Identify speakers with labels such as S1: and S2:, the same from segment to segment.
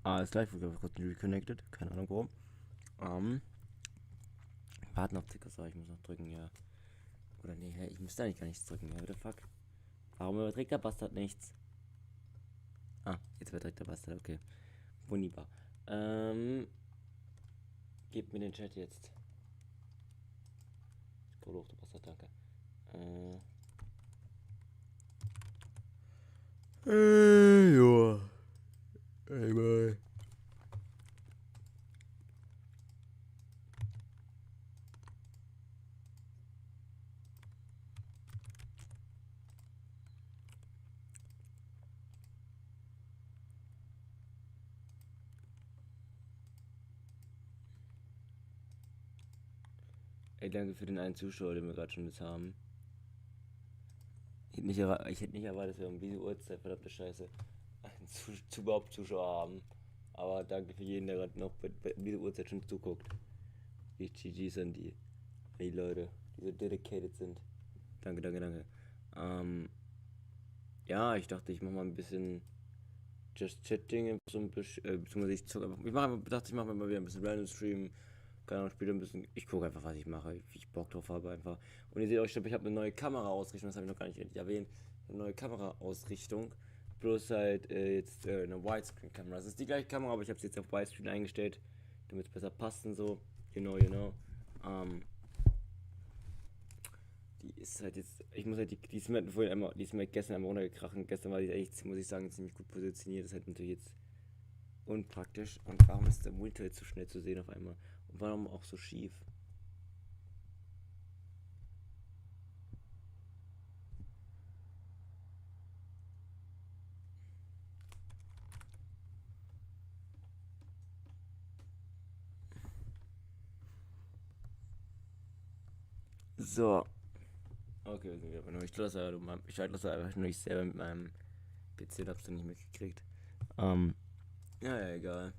S1: Ist gleich, wurde kurz reconnected. Keine Ahnung warum. Ähm, warten auf Ticker, ich muss noch drücken, ja. Oder nee, hä, ich müsste eigentlich gar nichts drücken, ja, what the fuck. Warum überträgt der Bastard nichts? Jetzt überträgt der Bastard, okay. Wunderbar. Gib mir den Chat jetzt. Scroll hoch, du Bastard, danke. Joa. Ey, bye. Ey, danke für den einen Zuschauer, den wir gerade schon jetzt haben. Ich hätte nicht erwartet, dass wir um diese Uhrzeit, verdammte Scheiße, einen überhaupt Zuschauer haben. Aber danke für jeden, der gerade noch um diese Uhrzeit schon zuguckt. Wie GGs an die Leute, die so dedicated sind. Danke, danke, danke. Ja, ich dachte, ich mache mal ein bisschen Just Chatting, so ein bisschen, beziehungsweise ich mache mal wieder ein bisschen Random Stream. Keine Ahnung, spiele ein bisschen. Ich gucke einfach, was ich mache, wie ich Bock drauf habe einfach. Und ihr seht auch, ich habe eine neue Kameraausrichtung, das habe ich noch gar nicht erwähnt. Eine neue Kameraausrichtung. Bloß halt jetzt eine Widescreen-Kamera. Das ist die gleiche Kamera, aber ich habe sie jetzt auf Widescreen eingestellt, damit es besser passt und so. You know. Die ist halt jetzt, ich muss halt die ist mir vorhin einmal, die ist mir gestern einmal runtergekracht und gestern war die echt, muss ich sagen, ziemlich gut positioniert. Das ist halt natürlich jetzt unpraktisch. Und warum ist der Monitor jetzt so schnell zu sehen auf einmal? Und warum auch so schief? So. Okay, wir sind wieder bei neu. Ich schalte das einfach nur nicht selber mit meinem PC, hab's dann nicht mitgekriegt. Ja, egal.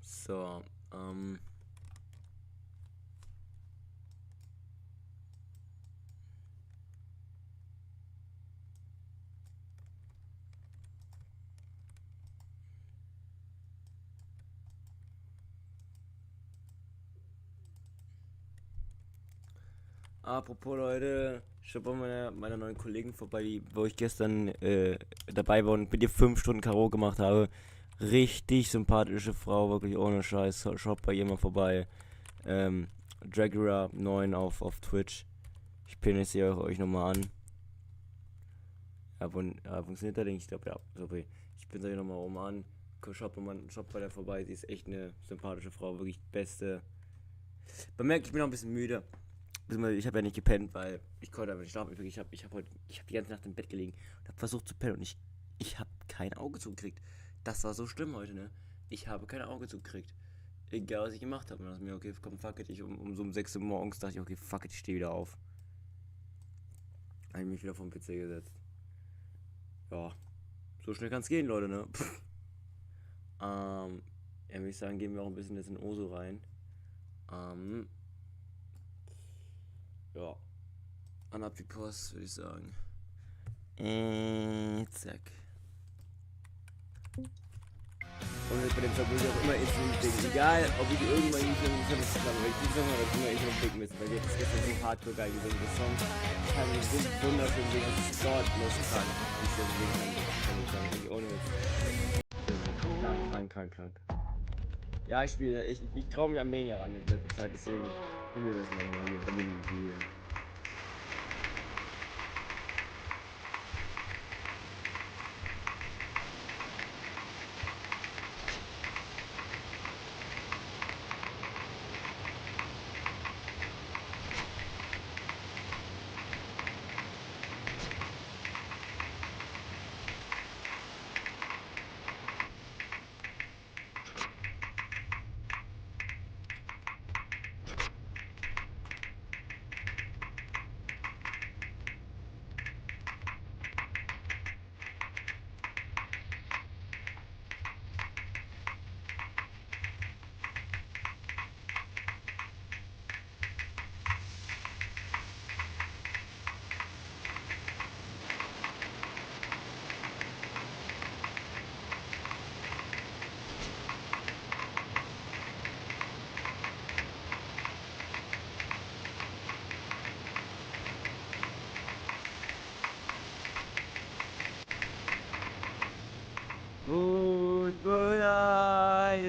S1: So, apropos Leute, ich habe bei meiner neuen Kollegen vorbei, wo ich gestern dabei war und mit ihr 5 Stunden Karaoke gemacht habe. Richtig sympathische Frau, wirklich ohne Scheiß. Schaut bei ihr mal vorbei. Dragura 9 auf Twitch. Ich pinne sie euch nochmal an. Ja, funktioniert der Ding? Ich glaube ja. Sorry. Ich pinne sie nochmal oben an. Schaut bei der vorbei. Sie ist echt eine sympathische Frau. Wirklich beste. Man merkt, ich bin auch ein bisschen müde. Ich habe ja nicht gepennt, weil ich konnte einfach nicht schlafen. Ich hab die ganze Nacht im Bett gelegen und habe versucht zu pennen und ich habe kein Auge zugekriegt. Das war so schlimm heute, ne? Ich habe kein Auge zugekriegt. Egal, was ich gemacht habe. Und dann dachte ich mir, okay, komm, fuck it. Um so um 6 Uhr morgens dachte ich, okay, fuck it, ich stehe wieder auf. Habe ich mich wieder vom PC gesetzt. Ja, so schnell kann es gehen, Leute, ne? Ja, würde ich sagen, gehen wir auch ein bisschen jetzt in Oso rein. Ja, an ab die Post, würde ich sagen. Zack. Und bei dem Song muss ich auch immer Instrument blicken. Egal, ob ich irgendwann nicht mehr so das aber ich diesen Song habe, ich immer Instrument blicken müssen, weil jetzt gestern so hardcore geil gesungen. Der Song kann ich so wunderschön singen, es ist dort los krank. Ich so singen kann ich sagen, wirklich ohne Witz. Krank. Ja, ich traue mich Armenier ran in letzter Zeit, deswegen nehmen wir das mal hier.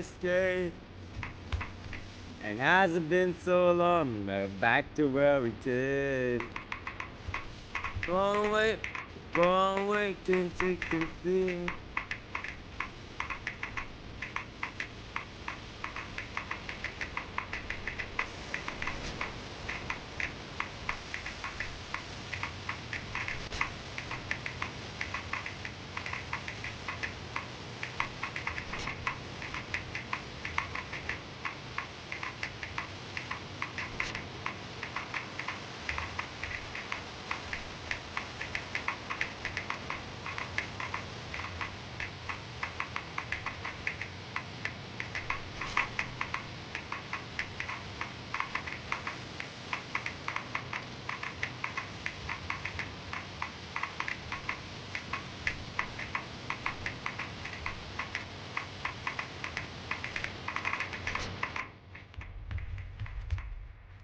S1: escape. And hasn't been so long, we're back to where we did. Long way to take the thing.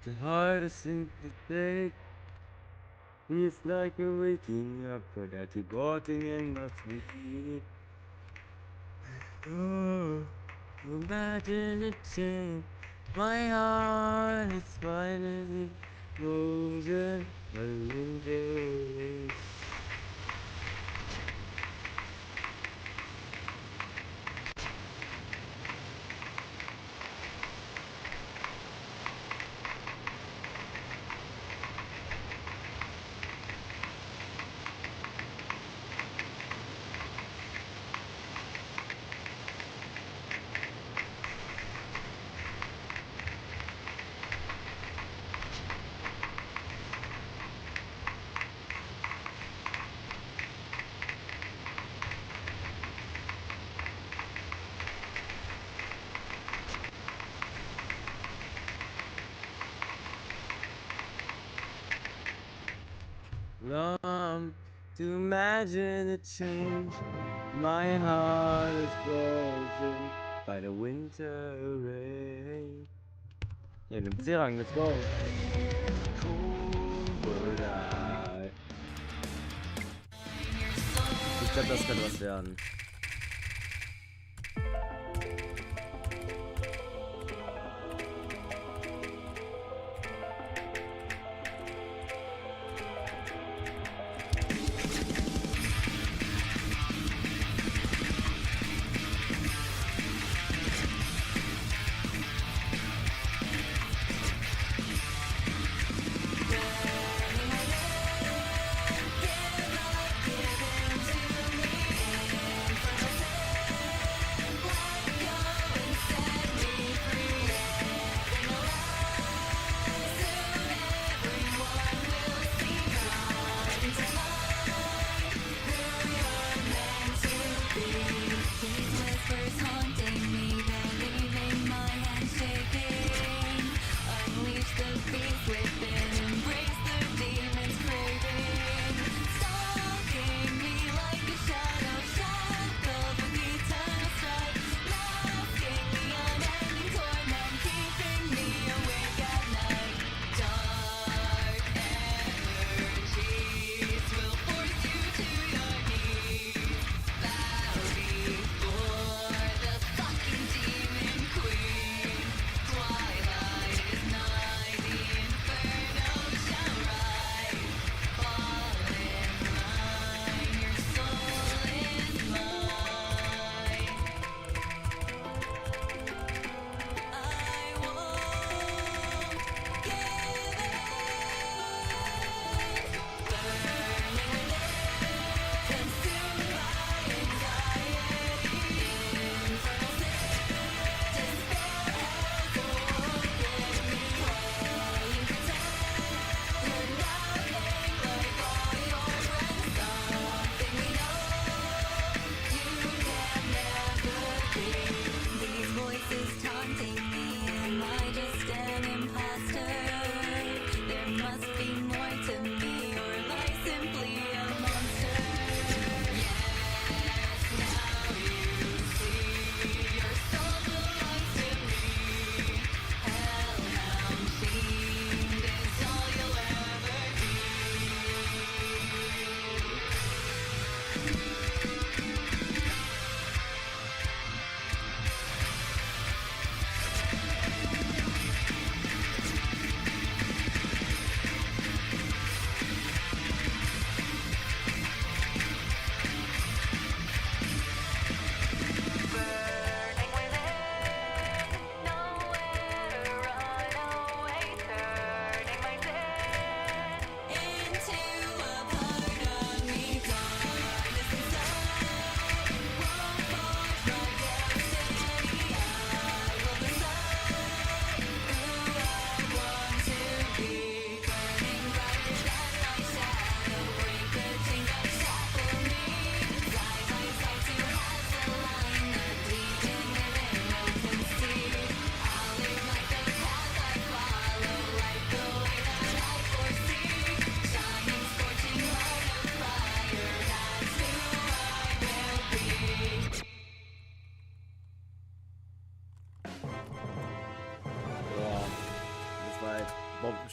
S1: The hardest thing to take is like a waking up, but I keep walking in my sleep. Oh, imagine it change. My heart is finally frozen. Long to imagine a change. My heart is frozen by the winter rain. Ja, den Bezirang, let's go. Cold eye. Ich glaube, das kann was werden.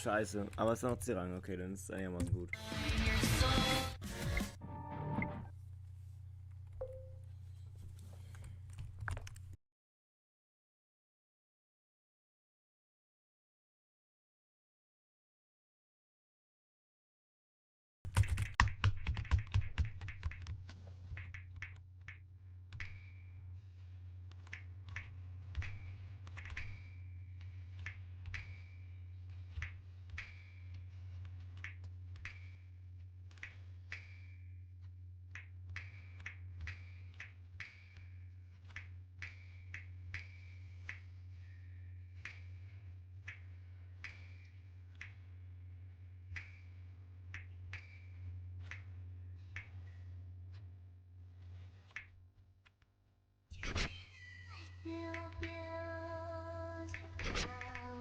S1: scheiße. Aber es ist noch C-Rang, okay, dann ist es einigermaßen gut.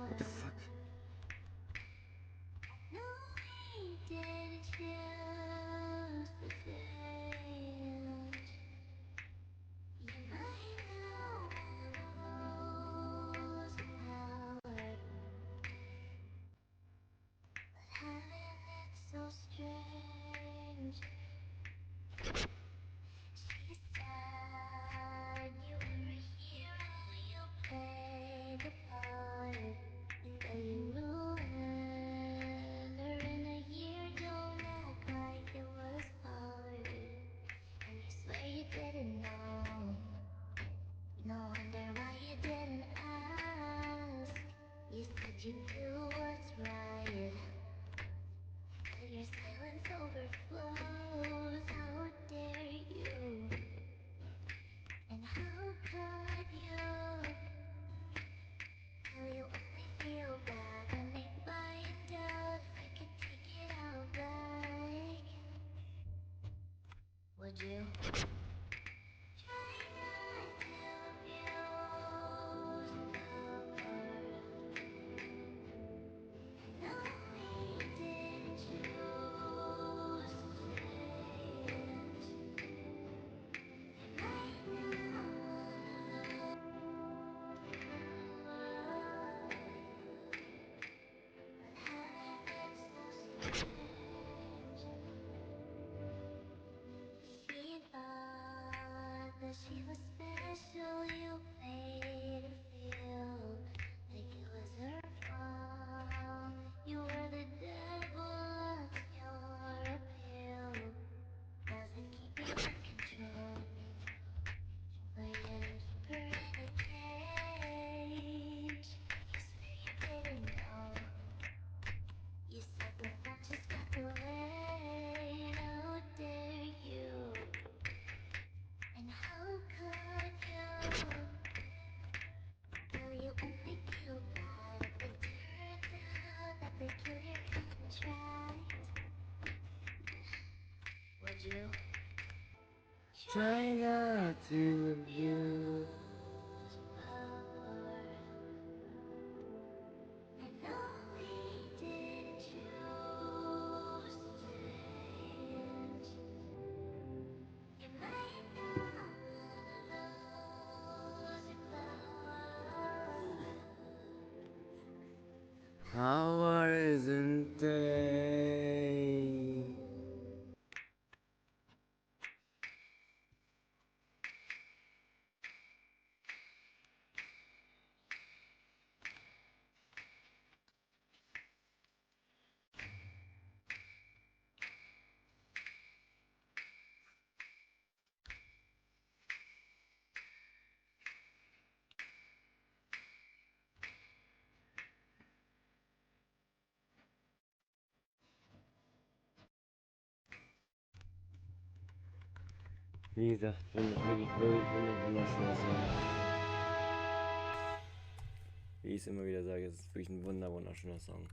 S1: What the fuck? Try not to abuse. Power isn't they? Wie gesagt, finde ich wirklich wunderschöner Song. Wie ich es immer wieder sage, es ist wirklich ein wunderschöner Song.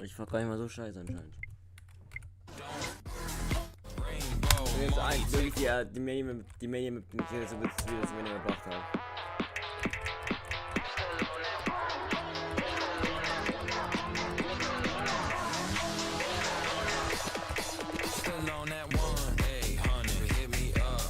S1: Ich war gar nicht mal so scheiße anscheinend. Und jetzt eigentlich wirklich die Mania mit dem Tier, so wird es wieder zu Mania gebracht haben.
S2: Still on that one, hey, honey, hit me up.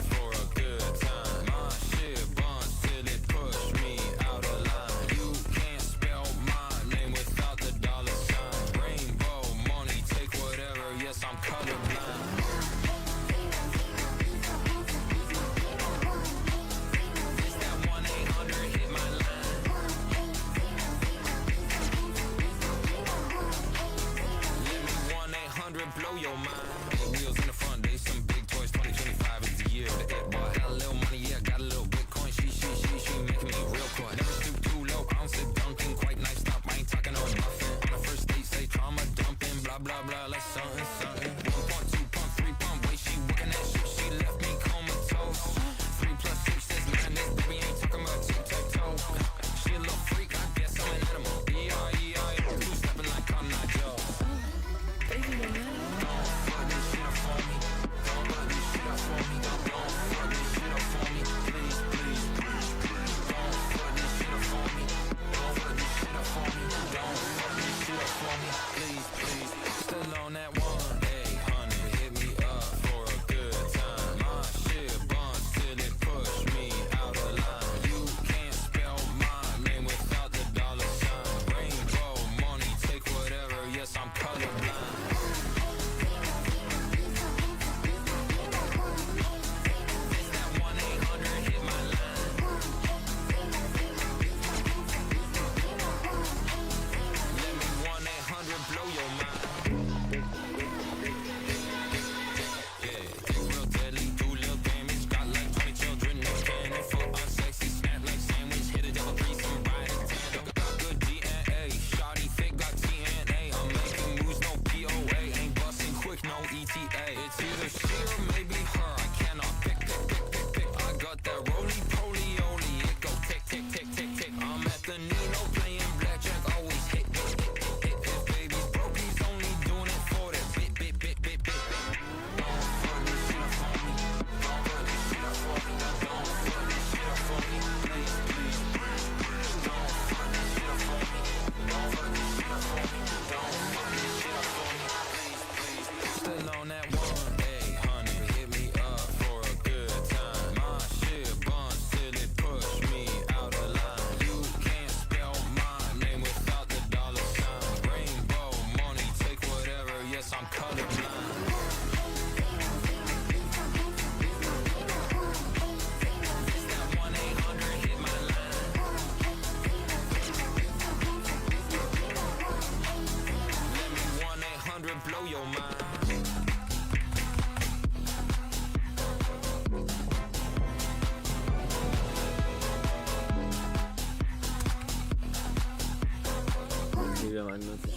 S1: wieder 91.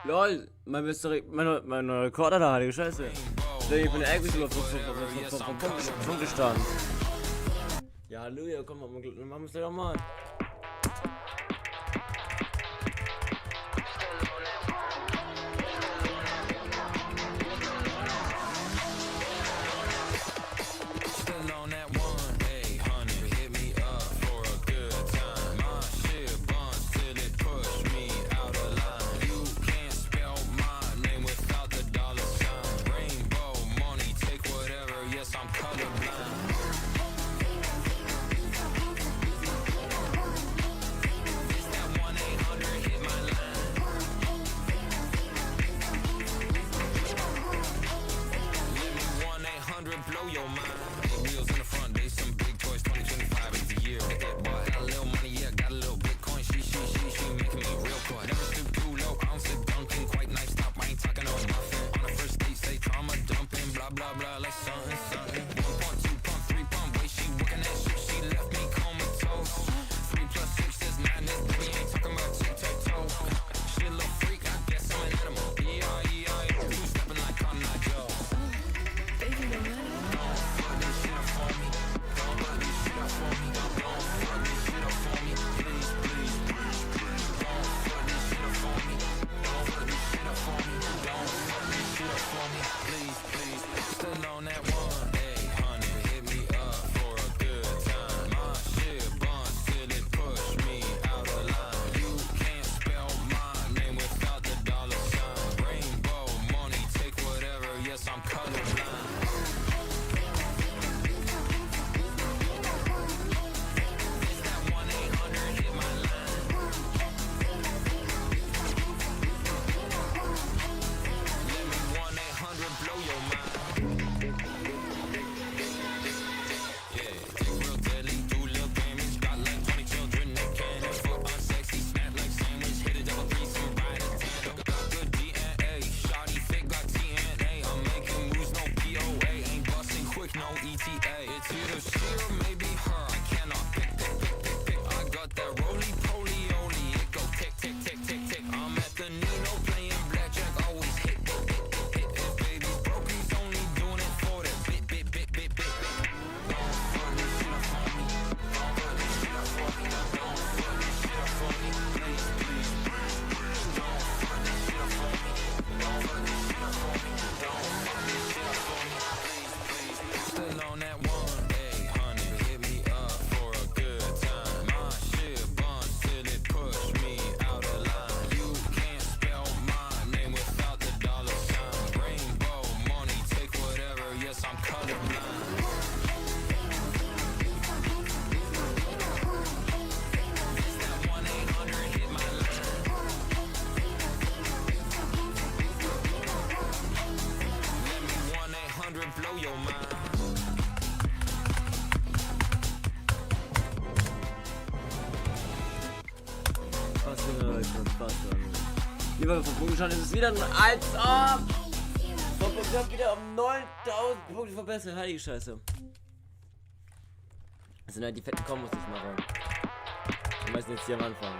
S1: LOL, mein Rekorder da, heilige Scheiße. Ich bin der Eckwies vom Punktestand. Ja, Halleluja, komm, machen wir es gleich nochmal. Lieber vom Punktestand ist es wieder als ob. Ich hab wieder um 9000 Punkte verbessert. Heilige Scheiße. Das sind halt die fetten Kombos, die ich mache. Wir müssen jetzt hier am Anfang.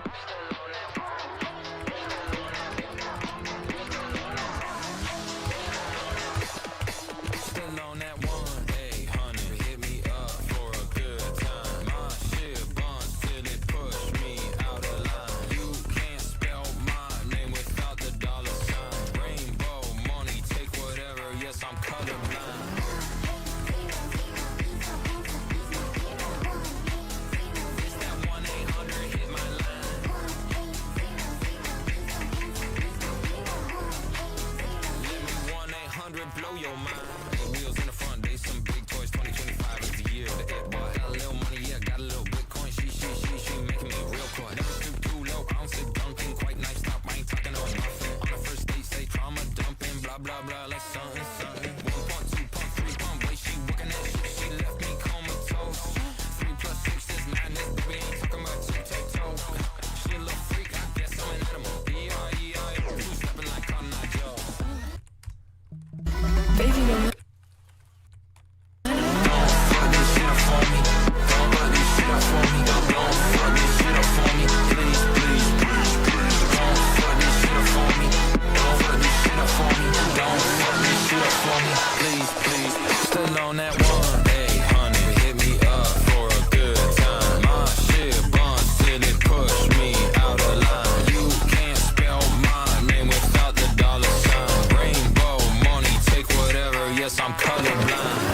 S2: me, please, please. Still on that 1-800, hit me up for a good time. My shit buns till it push me out of line. You can't spell my name without the dollar sign. Rainbow money, take whatever, yes, I'm colorblind.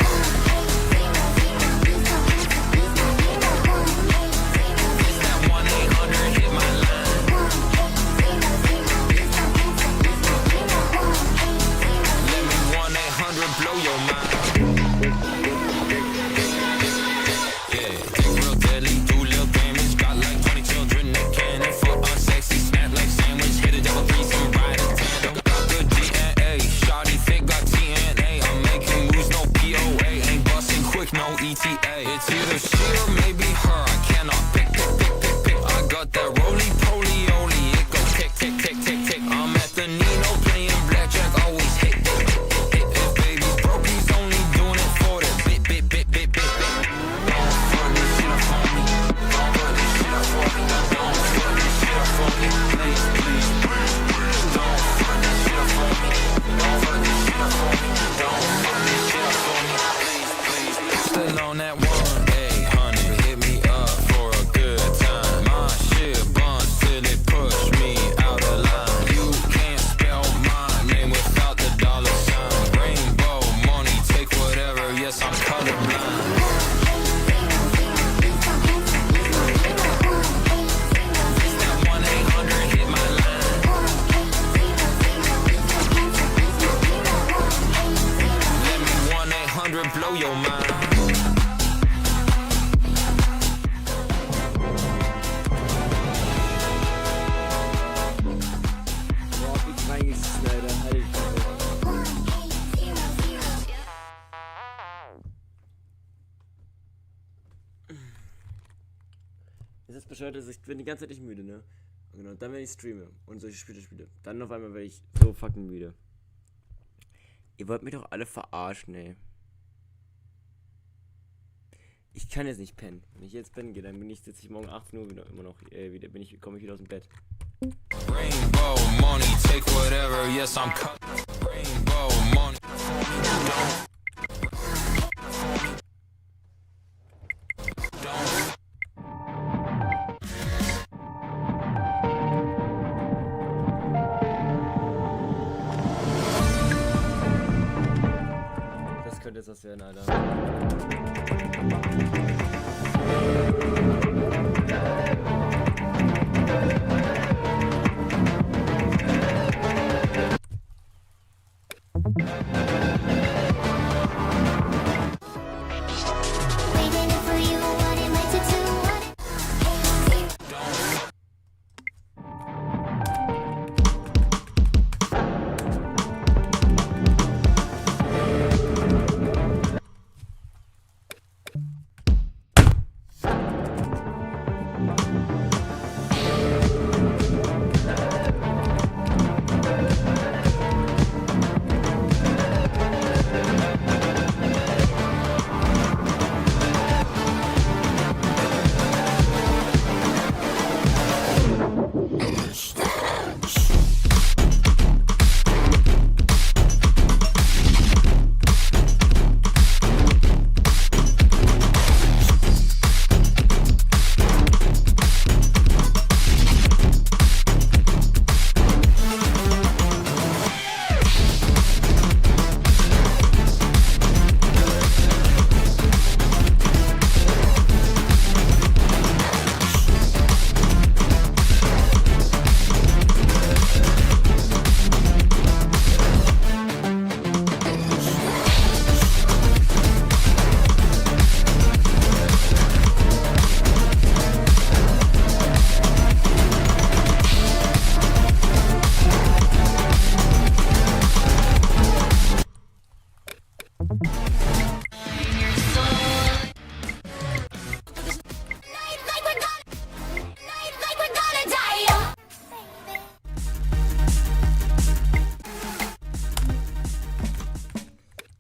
S2: Blow your mind. Yeah, take real deadly, do little damage. Got like 20 children that cannon for unsexy. Snap like sandwich, hit a double threesome, ride a tandem. Got good DNA, shawty thick, got TNA. I'm making moves, no POA. Ain't busting quick, no ETA. It's either she or maybe her. I cannot pick. I got that roly-poly-oly. It go tick, tick, tick, tick, tick. I'm at the Nino playing blackjack, always hit. Still on that 1-800, hit me up for a good time. My shit buns till it push me out of line. You can't spell my name without the dollar sign. Rainbow money, take whatever, yes, I'm colorblind. It's that 1-800, hit my line. Let me 1-800 blow your mind.
S1: Das ist bescheuert, dass ich bin die ganze Zeit nicht müde, ne? Und genau, dann wenn ich streame und solche Spiele spiele, dann auf einmal werde ich so fucking müde. Ihr wollt mich doch alle verarschen, ey. Ich kann jetzt nicht pennen. Wenn ich jetzt pennen gehe, dann sitze ich morgen 18 Uhr immer noch, komme ich wieder aus dem Bett.
S2: Rainbow money, take whatever, yes, I'm cut. Rainbow money.
S1: Das könnte jetzt was werden, Alter.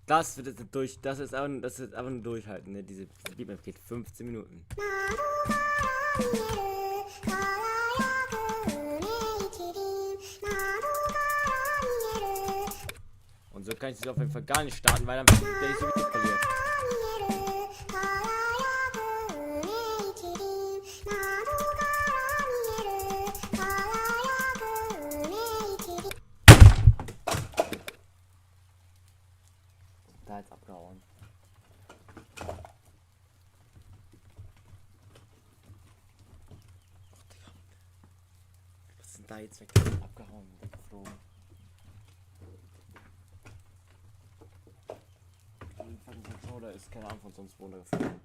S1: Das wird jetzt durch, das ist einfach nur durchhalten, ne? Diese Beatmap geht 15 Minuten. Und So kann ich das auf jeden Fall gar nicht starten, weil dann werde ich sowieso verliert. Da jetzt abgehauen. Was sind da jetzt weg? Abgehauen, weggeflogen. Ein fucking Controller ist keine Ahnung von sonst wo runtergeflogen.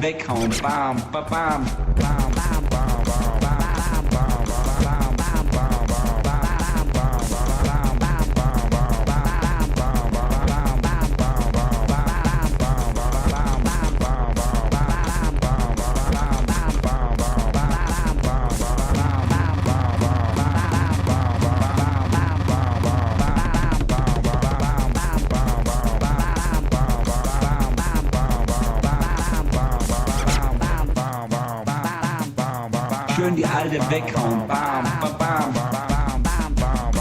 S3: weghauen. Bam, bam, bam, bam, bam, bam, bam, bam, bam, bam, bam, bam, schön die alte weghauen. Bam, bam, bam, bam, bam, bam, bam, bam,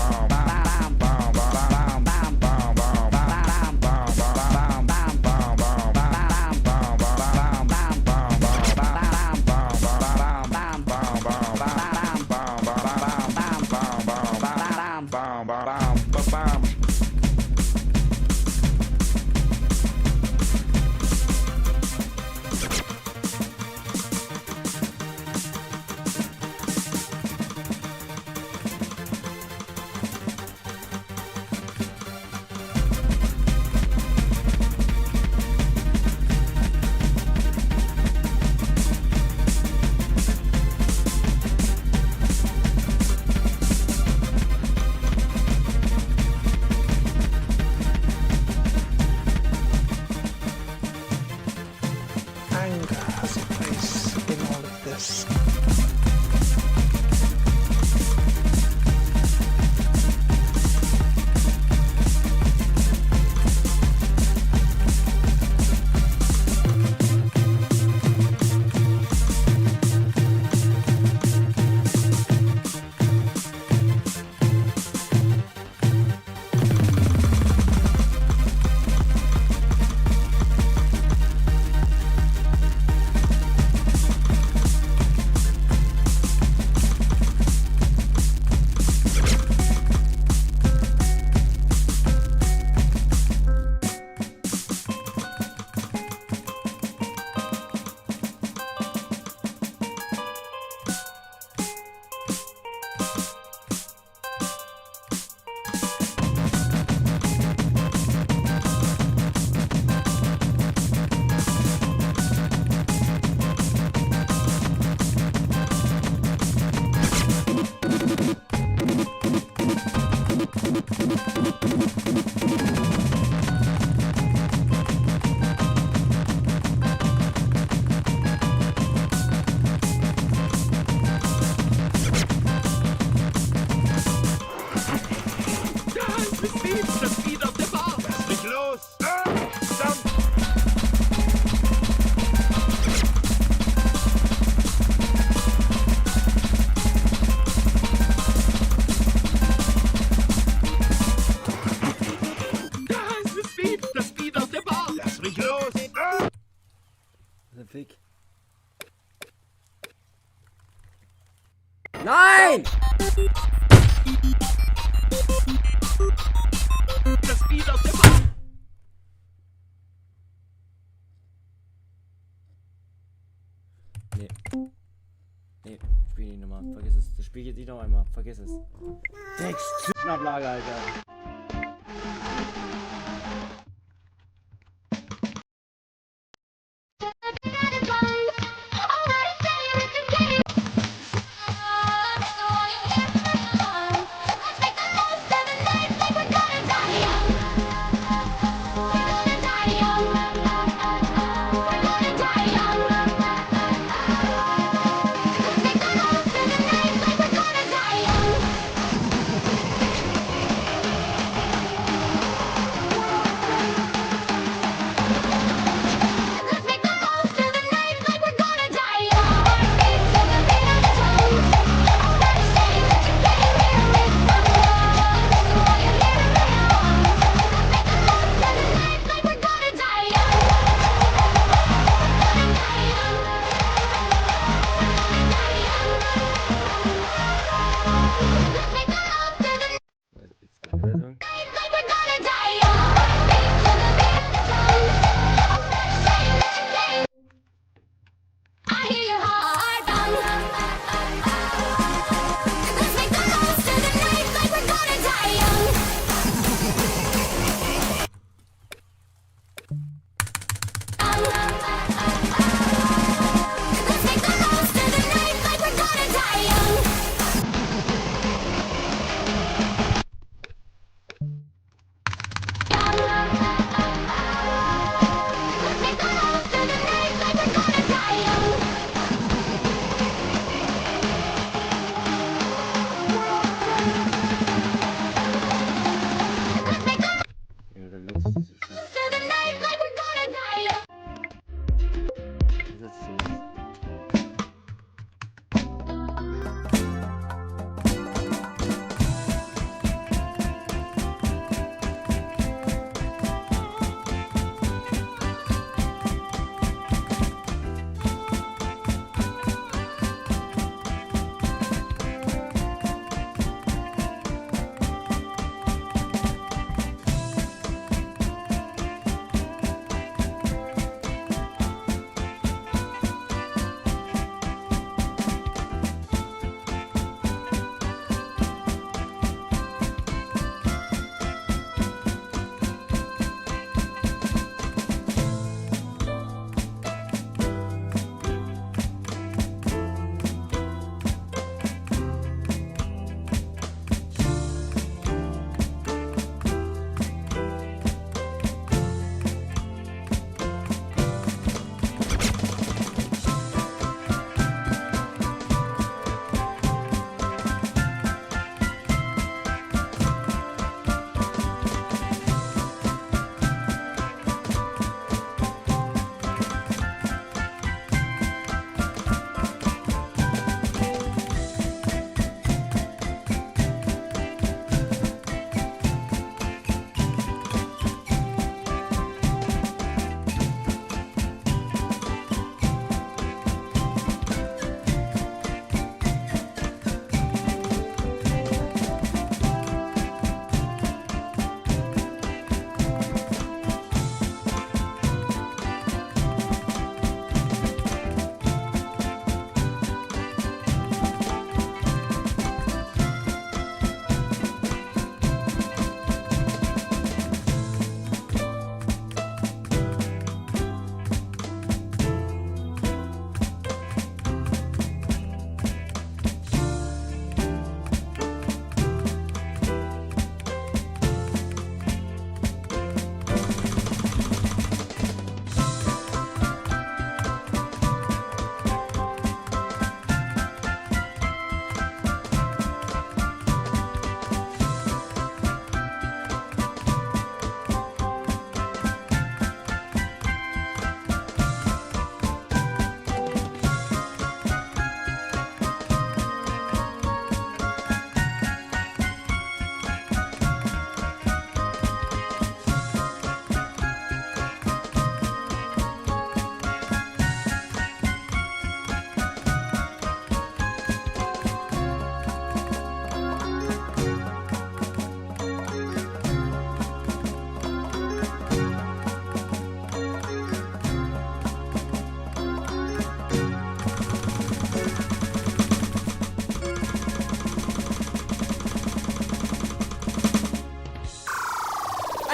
S4: Anger has a place in all of this.
S1: Fick. Nein!
S5: Das Bier aus der Bar!
S1: Nee. Nee, spiel nicht nochmal. Vergiss es. Das Spiel geht nicht noch einmal. Vergiss es. Drecksablage, Alter.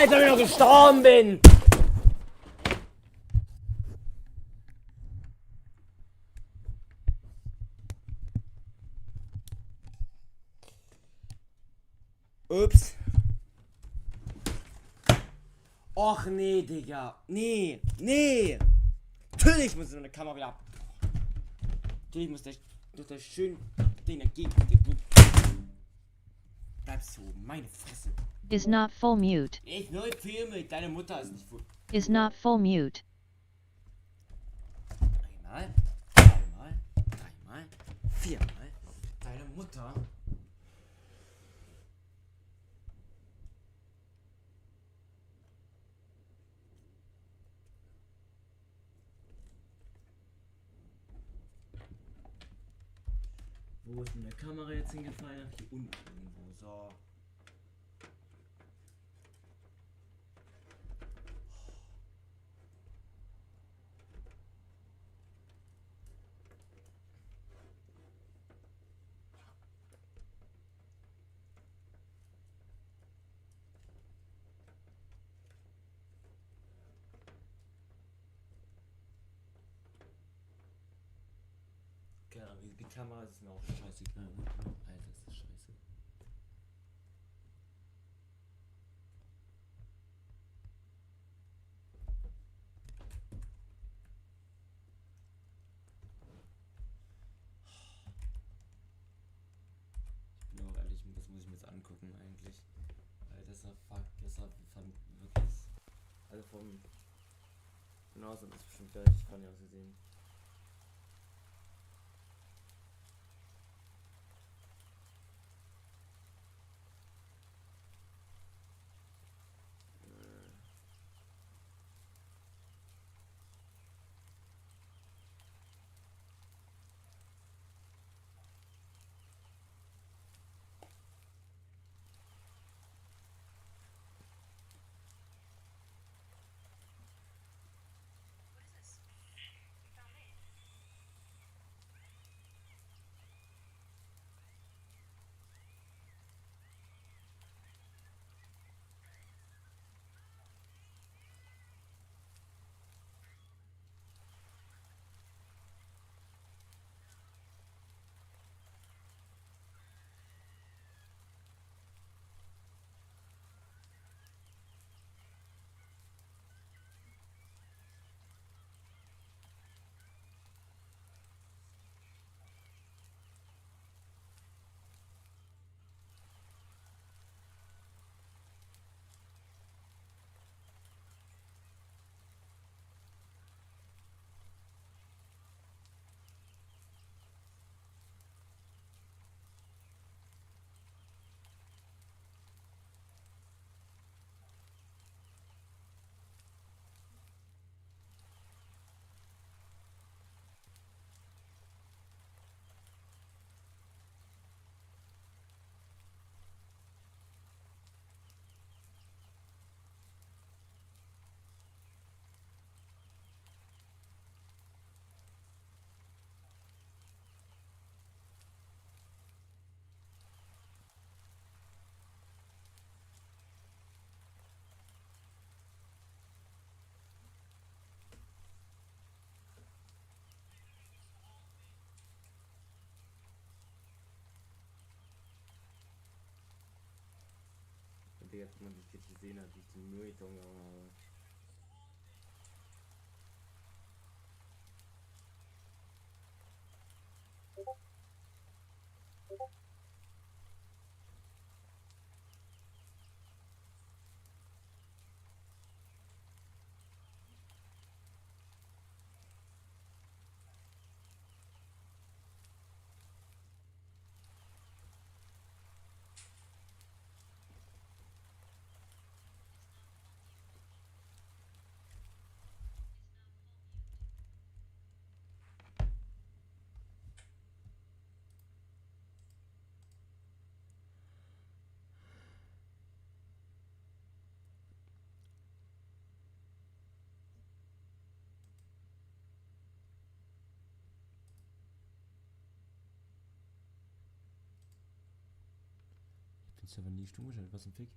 S1: Als ob ich noch gestorben bin! Ups. Och nee, Digga. Nee. Natürlich muss ich so eine Kamera wieder ab. Natürlich muss der schön Ding dagegen. Bleibst du, meine Fresse.
S6: Is not full mute.
S1: Ich neu filme, deine Mutter ist nicht full.
S6: Is not full mute.
S1: Dreimal, viermal. Deine Mutter. Wo ist denn der Kamera jetzt hingefallen? Ach, hier unten irgendwo. So. Ja, die Kamera ist mir auch scheißegal. Alter, ist das scheiße. Ich bin auch ehrlich, das muss ich mir jetzt angucken eigentlich. Weil deshalb fand wirklich. Also vom Aussehen ist bestimmt gleich funny ausgesehen. Digga, guck mal, wie ich jetzt gesehen habe, wie ich die Müllton habe. Ich bin aber nie stumm geschaltet, was ein Fick.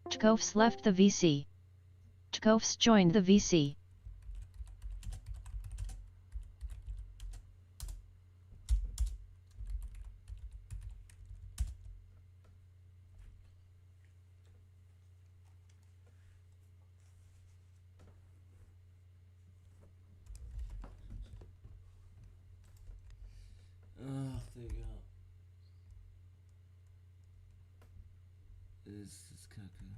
S6: Tkovs left the VC. Tkovs joined the VC.
S1: Ach, Digga. Das ist kacke.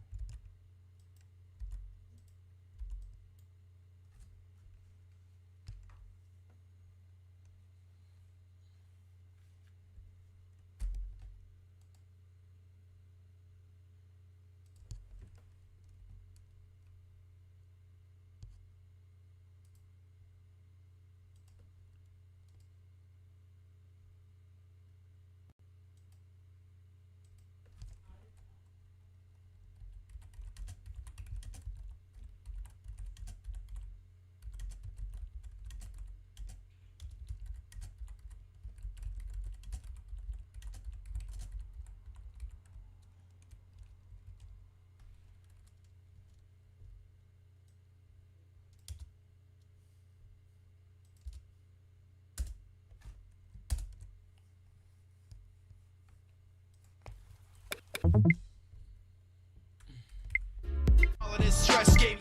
S7: All of this stress gave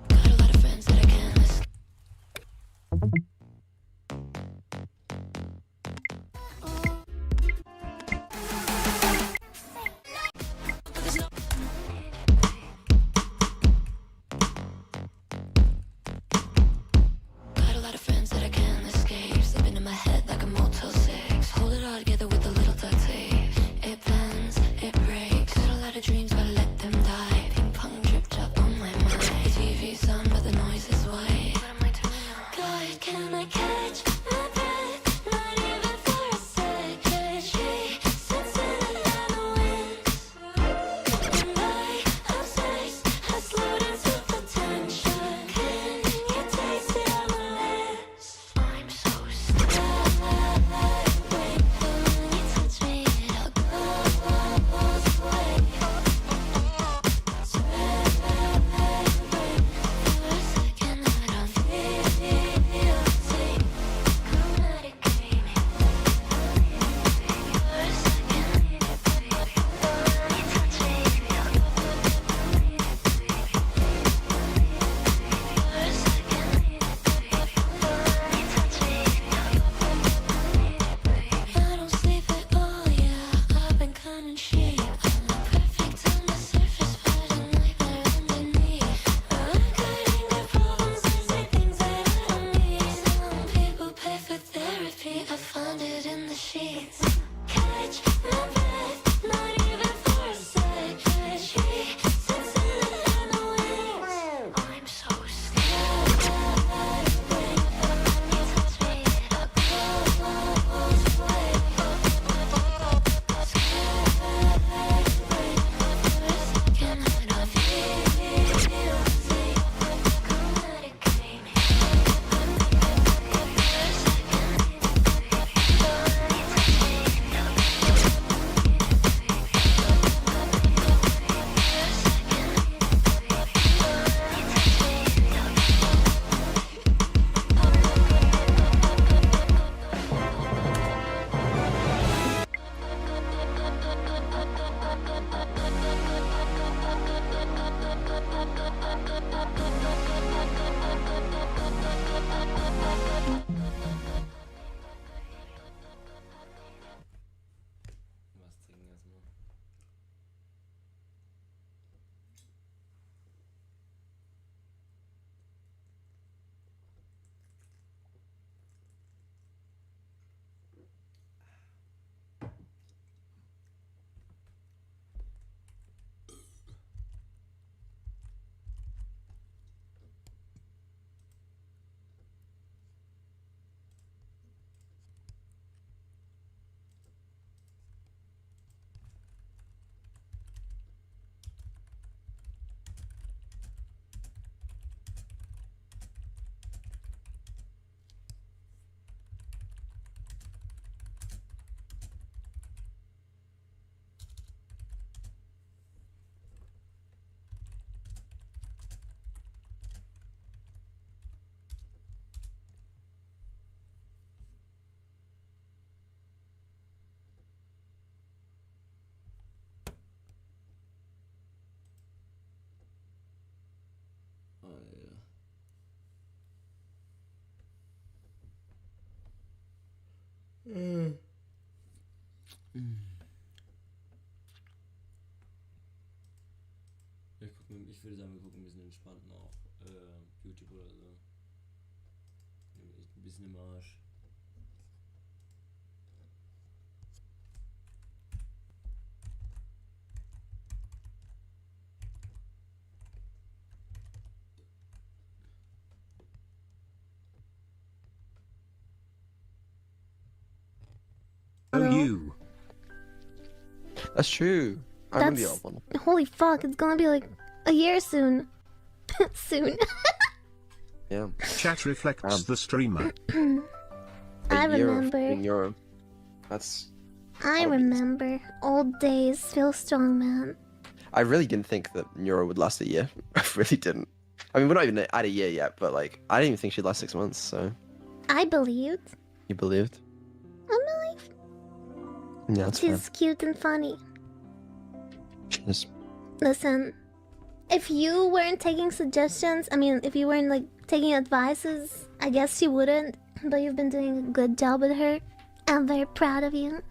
S8: Got a lot of friends that I can't listen. There's no
S1: Ich würde sagen, wir gucken ein bisschen entspannt auf YouTube oder so. Echt ein bisschen im Arsch.
S9: you.
S10: That's true. I remember the
S11: That's
S10: old one.
S11: holy fuck. It's gonna be like a year soon. Soon.
S10: Yeah.
S9: Chat reflects the streamer.
S11: I
S10: A year of
S11: remember.
S10: being Euro. That's.
S11: I
S10: that'll be-
S11: remember. Old days. Feel strong, man.
S10: I really didn't think that Euro would last a year. I really didn't. I mean, we're not even at a year yet, but like, I didn't even think she'd last 6 months. So
S11: I believed.
S10: you believed?
S11: I believe.
S10: Yeah, that's fair.
S11: She's cute and funny.
S10: Cheers.
S11: Listen, if you weren't taking suggestions, I mean, if you weren't like taking advices, I guess she wouldn't. But you've been doing a good job with her. I'm very proud of you.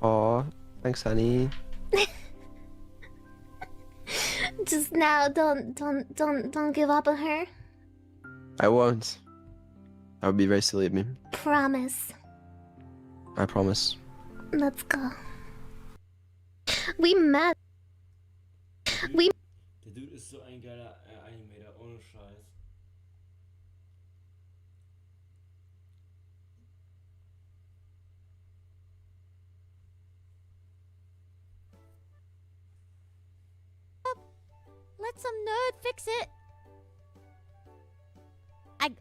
S10: Aw, thanks, honey.
S11: Just now, don't give up on her.
S10: I won't. That would be very silly of me.
S11: Promise.
S10: I promise.
S11: Let's go. We met. We.
S1: Der Dude ist so ein geiler Animator, ohne Scheiß.
S12: Let some nerd fix it.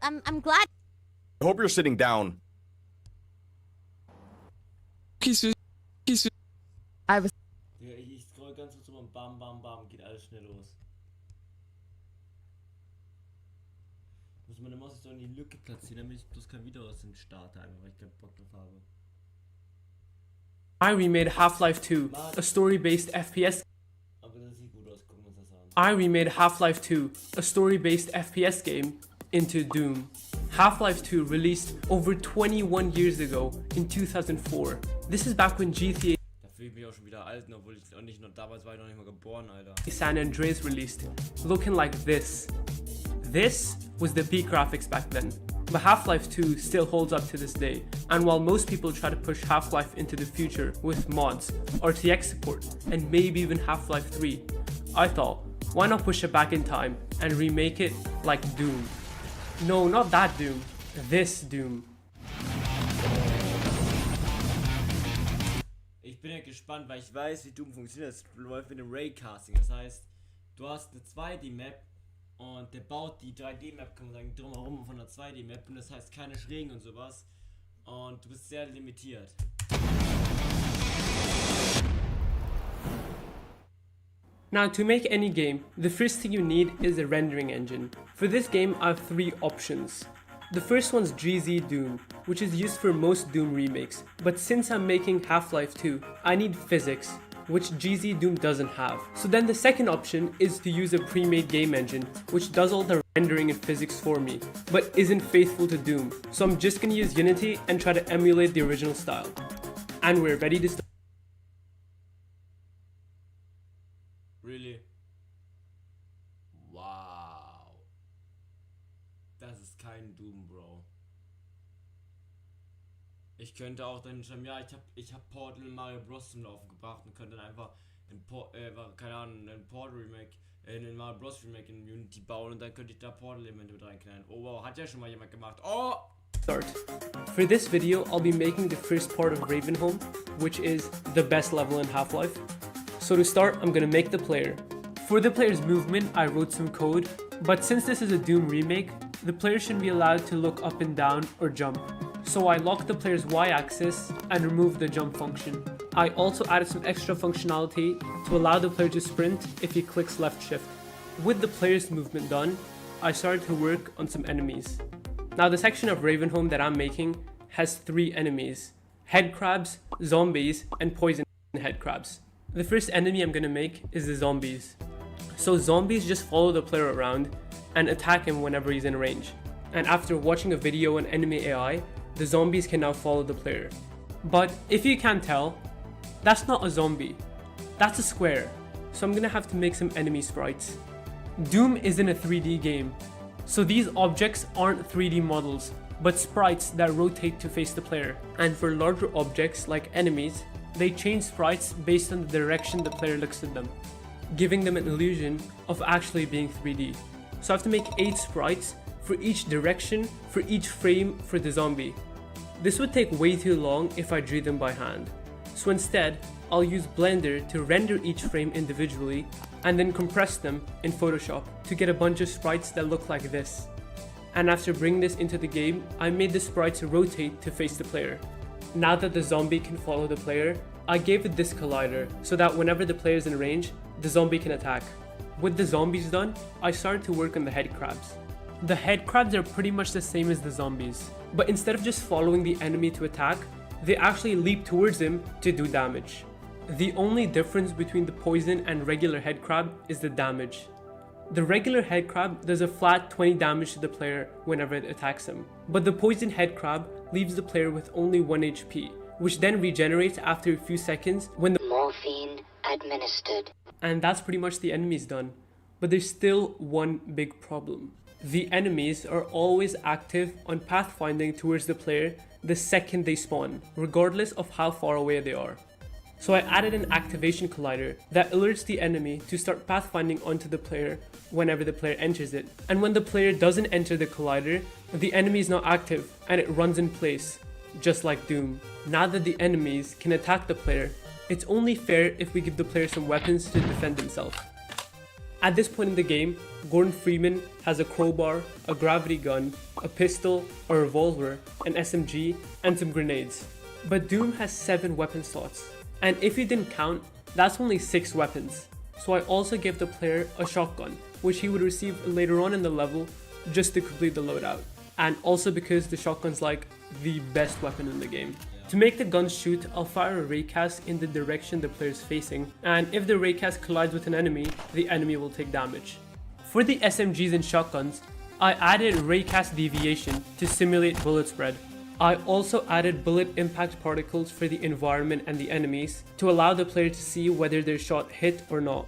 S12: I'm glad.
S13: I hope you're sitting down.
S12: I was.
S1: Ja, ich scroll ganz kurz und bam, bam, bam, geht alles schnell los. Muss meine Maus jetzt so in die Lücke platzieren, damit ich bloß kein Video aus dem Start einfach, weil ich keinen Bock drauf habe.
S14: I remade Half-Life 2, a story-based FPS.
S1: Aber das sieht gut aus, gucken wir uns das an.
S14: I remade Half-Life 2, a story-based FPS game, into Doom. Half-Life 2 released over 21 years ago in 2004. This is back when GTA
S1: Da fühle ich mich auch schon wieder alt, obwohl ich auch nicht noch damals war ich noch nicht mal geboren, Alter.
S14: San Andreas released, looking like this. This was the peak graphics back then. But Half-Life 2 still holds up to this day, and while most people try to push Half-Life into the future with mods, RTX support, and maybe even Half-Life 3, I thought, why not push it back in time and remake it like Doom? No, not that Doom, this Doom.
S1: Ich bin ja gespannt, weil ich weiß, wie Doom funktioniert. Das läuft mit dem Raycasting. Das heißt, du hast eine 2D-Map und der baut die 3D-Map, kann man sagen, drumherum von der 2D-Map. Und das heißt keine Schrägen und sowas. Und du bist sehr limitiert.
S14: Now, to make any game, the first thing you need is a rendering engine. For this game, I have 3 options. The first one's GZ Doom, which is used for most Doom remakes, but since I'm making Half-Life 2, I need physics, which GZ Doom doesn't have. So then the second option is to use a pre-made game engine, which does all the rendering and physics for me, but isn't faithful to Doom. So I'm just gonna use Unity and try to emulate the original style. And we're ready to start.
S1: Really? Wow. Das ist kein Doom, Bro. Ich könnte auch dann schreiben, ja, ich hab Portal in Mario Bros. Zum Laufen gebracht und könnte dann einfach keine Ahnung, ein Portal Remake, einen Mario Bros. Remake in Unity bauen und dann könnte ich da Portal-Elemente mit reinknallen. Oh wow, hat ja schon mal jemand gemacht. Oh!
S14: Start. For this video, I'll be making the first part of Ravenholm, which is the best level in Half-Life. So to start, I'm gonna make the player. For the player's movement, I wrote some code, but since this is a Doom remake, the player shouldn't be allowed to look up and down or jump. So I locked the player's Y-axis and removed the jump function. I also added some extra functionality to allow the player to sprint if he clicks left shift. With the player's movement done, I started to work on some enemies. Now the section of Ravenholm that I'm making has 3 enemies: head crabs, zombies, and poison head crabs. The first enemy I'm gonna make is the zombies. So zombies just follow the player around and attack him whenever he's in range. And after watching a video on enemy AI, the zombies can now follow the player. But if you can't tell, that's not a zombie, that's a square. So I'm gonna have to make some enemy sprites. Doom isn't a 3D game, so these objects aren't 3D models, but sprites that rotate to face the player. And for larger objects like enemies, they change sprites based on the direction the player looks at them, giving them an illusion of actually being 3D. So I have to make 8 sprites for each direction, for each frame for the zombie. This would take way too long if I drew them by hand. So instead, I'll use Blender to render each frame individually and then compress them in Photoshop to get a bunch of sprites that look like this. And after bringing this into the game, I made the sprites rotate to face the player. Now that the zombie can follow the player, I gave it this collider so that whenever the player is in range, the zombie can attack. With the zombies done, I started to work on the head crabs. The head crabs are pretty much the same as the zombies, but instead of just following the enemy to attack, they actually leap towards him to do damage. The only difference between the poison and regular head crab is the damage. The regular head crab does a flat 20 damage to the player whenever it attacks him, but the poison head crab leaves the player with only 1 HP, which then regenerates after a few seconds when the
S8: Morphine administered.
S14: And that's pretty much the enemies done. But there's still one big problem. The enemies are always active on pathfinding towards the player the second they spawn, regardless of how far away they are. So I added an activation collider that alerts the enemy to start pathfinding onto the player whenever the player enters it. And when the player doesn't enter the collider, the enemy is not active and it runs in place, just like Doom. Now that the enemies can attack the player, it's only fair if we give the player some weapons to defend himself. At this point in the game, Gordon Freeman has a crowbar, a gravity gun, a pistol, a revolver, an SMG, and some grenades. But Doom has 7 weapon slots, and if you didn't count, that's only 6 weapons. So I also gave the player a shotgun, which he would receive later on in the level just to complete the loadout. And also because the shotgun's like the best weapon in the game. To make the gun shoot, I'll fire a raycast in the direction the player is facing, and if the raycast collides with an enemy, the enemy will take damage. For the SMGs and shotguns, I added raycast deviation to simulate bullet spread. I also added bullet impact particles for the environment and the enemies to allow the player to see whether their shot hit or not.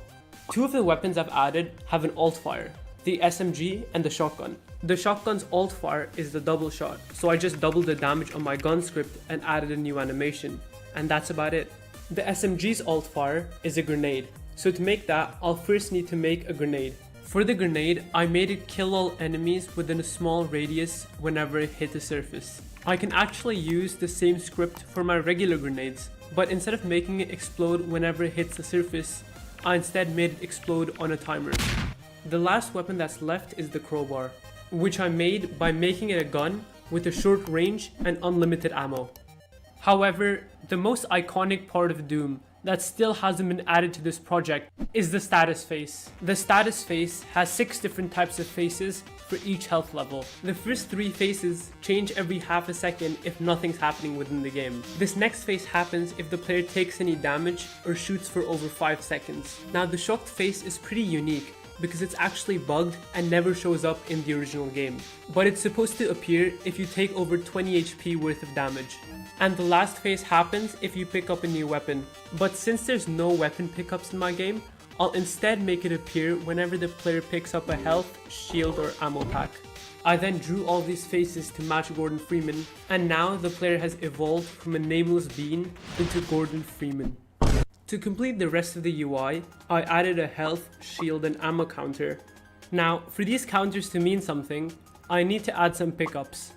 S14: 2 of the weapons I've added have an alt fire, the SMG and the shotgun. The shotgun's alt fire is the double shot, so I just doubled the damage on my gun script and added a new animation, and that's about it. The SMG's alt fire is a grenade, so to make that, I'll first need to make a grenade. For the grenade, I made it kill all enemies within a small radius whenever it hit the surface. I can actually use the same script for my regular grenades, but instead of making it explode whenever it hits the surface, I instead made it explode on a timer. The last weapon that's left is the crowbar, which I made by making it a gun with a short range and unlimited ammo. However, the most iconic part of Doom that still hasn't been added to this project is the status face. The status face has 6 different types of faces for each health level. The first 3 faces change every half a second if nothing's happening within the game. This next face happens if the player takes any damage or shoots for over 5 seconds. Now the shocked face is pretty unique because it's actually bugged and never shows up in the original game. But it's supposed to appear if you take over 20 HP worth of damage. And the last phase happens if you pick up a new weapon. But since there's no weapon pickups in my game, I'll instead make it appear whenever the player picks up a health, shield or ammo pack. I then drew all these faces to match Gordon Freeman, and now the player has evolved from a nameless being into Gordon Freeman. To complete the rest of the UI, I added a health, shield and ammo counter. Now, for these counters to mean something, I need to add some pickups.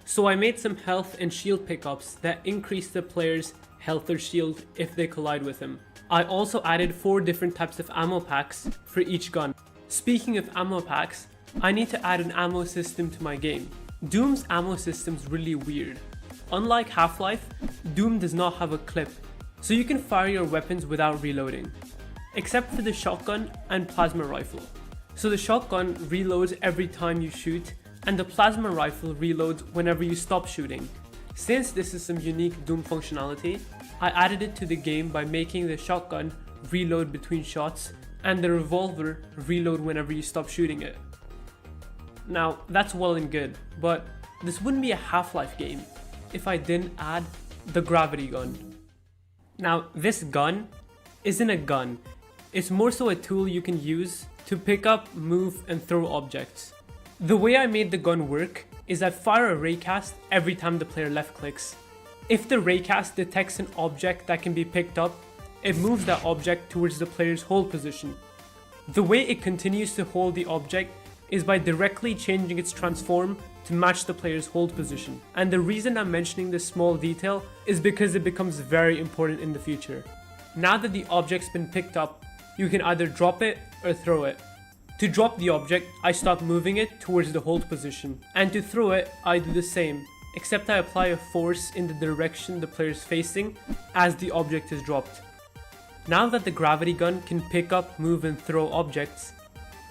S14: So I made some health and shield pickups that increase the player's health or shield if they collide with him. I also added 4 different types of ammo packs for each gun. Speaking of ammo packs, I need to add an ammo system to my game. Doom's ammo system's really weird. Unlike Half-Life, Doom does not have a clip, so you can fire your weapons without reloading, except for the shotgun and plasma rifle. So the shotgun reloads every time you shoot, and the plasma rifle reloads whenever you stop shooting. Since this is some unique Doom functionality, I added it to the game by making the shotgun reload between shots and the revolver reload whenever you stop shooting it. Now, that's well and good, but this wouldn't be a Half-Life game if I didn't add the gravity gun. Now, this gun isn't a gun. It's more so a tool you can use to pick up, move, and throw objects. The way I made the gun work is I fire a raycast every time the player left clicks. If the raycast detects an object that can be picked up, it moves that object towards the player's hold position. The way it continues to hold the object is by directly changing its transform to match the player's hold position. And the reason I'm mentioning this small detail is because it becomes very important in the future. Now that the object's been picked up, you can either drop it or throw it. To drop the object, I stop moving it towards the hold position. And to throw it, I do the same, except I apply a force in the direction the player is facing as the object is dropped. Now that the gravity gun can pick up, move, and throw objects,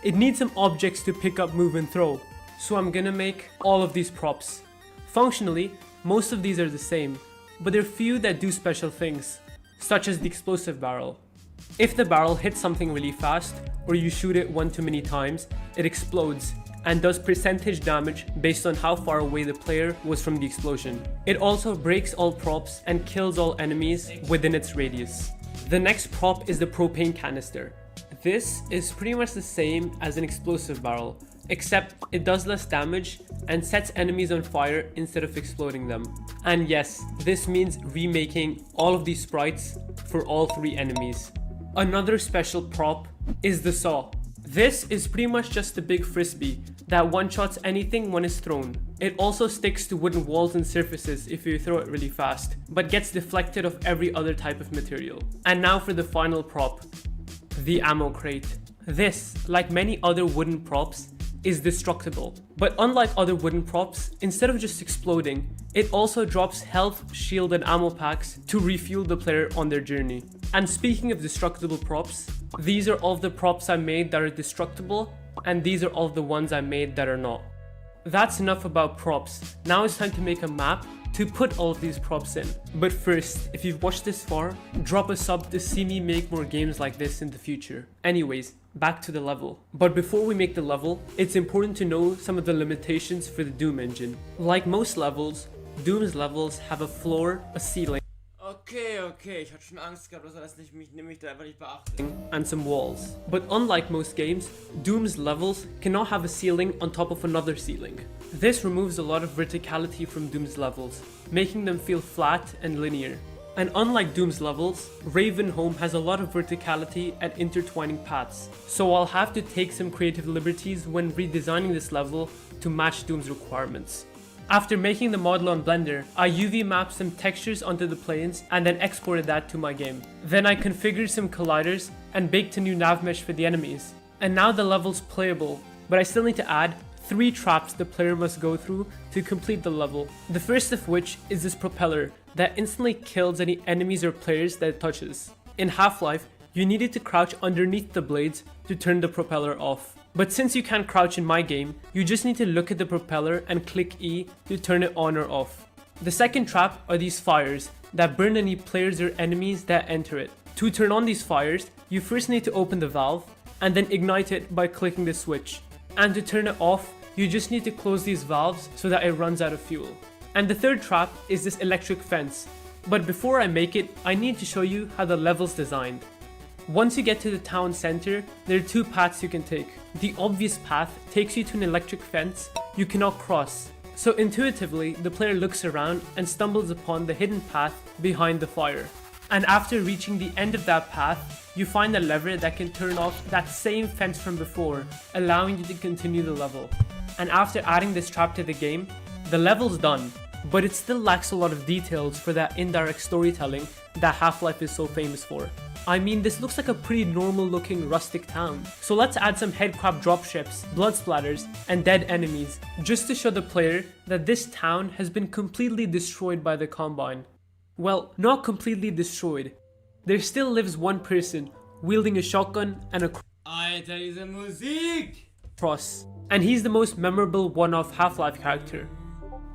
S14: it needs some objects to pick up, move, and throw. So I'm gonna make all of these props. Functionally, most of these are the same, but there are few that do special things, such as the explosive barrel. If the barrel hits something really fast, or you shoot it one too many times, it explodes and does percentage damage based on how far away the player was from the explosion. It also breaks all props and kills all enemies within its radius. The next prop is the propane canister. This is pretty much the same as an explosive barrel, except it does less damage and sets enemies on fire instead of exploding them. And yes, this means remaking all of these sprites for all 3 enemies. Another special prop is the saw. This is pretty much just a big frisbee that one-shots anything when it's thrown. It also sticks to wooden walls and surfaces if you throw it really fast, but gets deflected off every other type of material. And now for the final prop, the ammo crate. This, like many other wooden props, is destructible. But unlike other wooden props, instead of just exploding, it also drops health, shield, and ammo packs to refuel the player on their journey. And speaking of destructible props, these are all of the props I made that are destructible, and these are all of the ones I made that are not. That's enough about props. Now it's time to make a map to put all of these props in. But first, if you've watched this far, drop a sub to see me make more games like this in the future. Anyways, back to the level. But before we make the level, it's important to know some of the limitations for the Doom engine. Like most levels, Doom's levels have a floor, a ceiling,
S1: Okay, ich hatte schon Angst gehabt, dass er das nämlich da einfach nicht beachtet.
S14: And some walls. But unlike most games, Doom's levels cannot have a ceiling on top of another ceiling. This removes a lot of verticality from Doom's levels, making them feel flat and linear. And unlike Doom's levels, Ravenholm has a lot of verticality and intertwining paths, so I'll have to take some creative liberties when redesigning this level to match Doom's requirements. After making the model on Blender, I UV mapped some textures onto the planes and then exported that to my game. Then I configured some colliders and baked a new nav mesh for the enemies. And now the level's playable, but I still need to add 3 traps the player must go through to complete the level. The first of which is this propeller that instantly kills any enemies or players that it touches. In Half-Life, you needed to crouch underneath the blades to turn the propeller off. But since you can't crouch in my game, you just need to look at the propeller and click E to turn it on or off. The second trap are these fires that burn any players or enemies that enter it. To turn on these fires, you first need to open the valve and then ignite it by clicking the switch. And to turn it off, you just need to close these valves so that it runs out of fuel. And the third trap is this electric fence. But before I make it, I need to show you how the level's designed. Once you get to the town center, there are 2 paths you can take. The obvious path takes you to an electric fence you cannot cross. So intuitively, the player looks around and stumbles upon the hidden path behind the fire. And after reaching the end of that path, you find a lever that can turn off that same fence from before, allowing you to continue the level. And after adding this trap to the game, the level's done, but it still lacks a lot of details for that indirect storytelling that Half-Life is so famous for. I mean, this looks like a pretty normal looking rustic town. So let's add some headcrab dropships, blood splatters, and dead enemies, just to show the player that this town has been completely destroyed by the Combine. Well, not completely destroyed. There still lives one person, wielding a shotgun and a
S1: Alter, diese Musik!
S14: cross. And he's the most memorable one-off Half-Life character.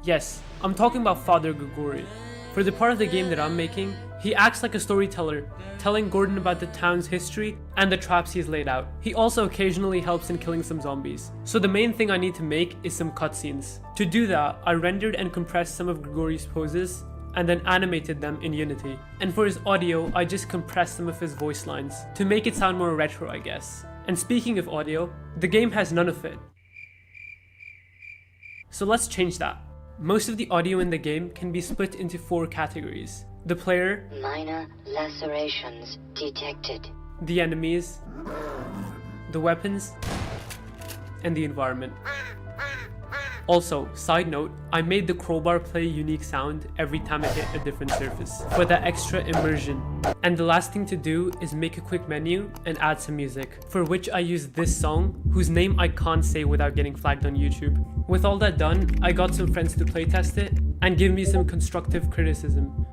S14: Yes, I'm talking about Father Grigori. For the part of the game that I'm making, he acts like a storyteller, telling Gordon about the town's history and the traps he's laid out. He also occasionally helps in killing some zombies. So the main thing I need to make is some cutscenes. To do that, I rendered and compressed some of Grigori's poses and then animated them in Unity. And for his audio, I just compressed some of his voice lines to make it sound more retro, I guess. And speaking of audio, the game has none of it. So let's change that. Most of the audio in the game can be split into 4 categories. The player,
S8: Minor lacerations detected.
S14: the enemies, the weapons, and the environment. Also, side note, I made the crowbar play a unique sound every time it hit a different surface for that extra immersion. And the last thing to do is make a quick menu and add some music, for which I used this song, whose name I can't say without getting flagged on YouTube. With all that done, I got some friends to playtest it and give me some constructive criticism.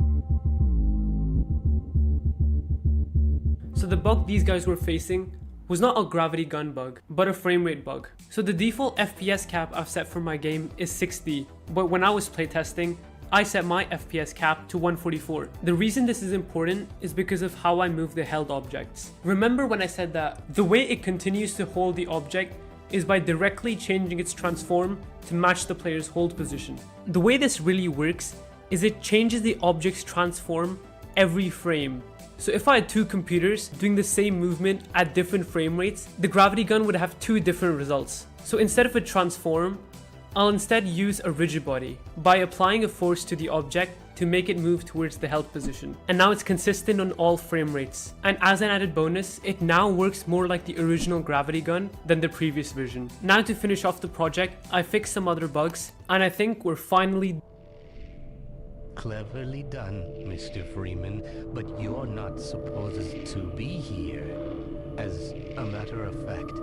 S14: So the bug these guys were facing was not a gravity gun bug, but a frame rate bug. So the default FPS cap I've set for my game is 60, but when I was playtesting, I set my FPS cap to 144. The reason this is important is because of how I move the held objects. Remember when I said that the way it continues to hold the object is by directly changing its transform to match the player's hold position. The way this really works is it changes the object's transform every frame. So if I had 2 computers doing the same movement at different frame rates, the gravity gun would have 2 different results. So instead of a transform, I'll instead use a rigid body by applying a force to the object to make it move towards the held position. And now it's consistent on all frame rates. And as an added bonus, it now works more like the original gravity gun than the previous version. Now to finish off the project, I fixed some other bugs, and I think we're finally
S15: Cleverly done, Mr. Freeman, but you're not supposed to be here. As a matter of fact,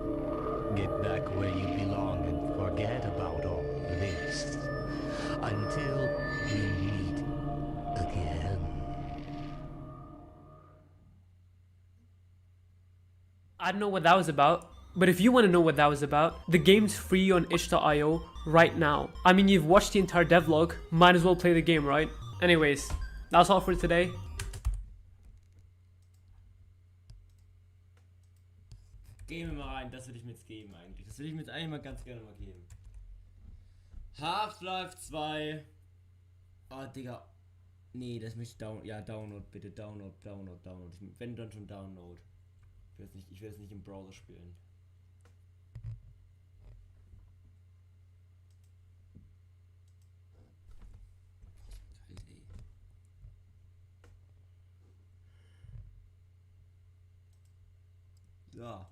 S15: get back where you belong and forget about all this. Until we meet again.
S14: I don't know what that was about, but if you want to know what that was about, the game's free on itch.io right now. I mean, you've watched the entire devlog, might as well play the game, right? Anyways, that's all for today.
S1: Geh mir mal rein, das würde ich mir jetzt geben eigentlich. Das würde ich mir jetzt eigentlich mal ganz gerne mal geben. Half-Life 2. Oh, Digga. Nee, das möchte ich ja, Download, bitte. Download. Wenn dann schon Download. Ich will es nicht im Browser spielen. Ja.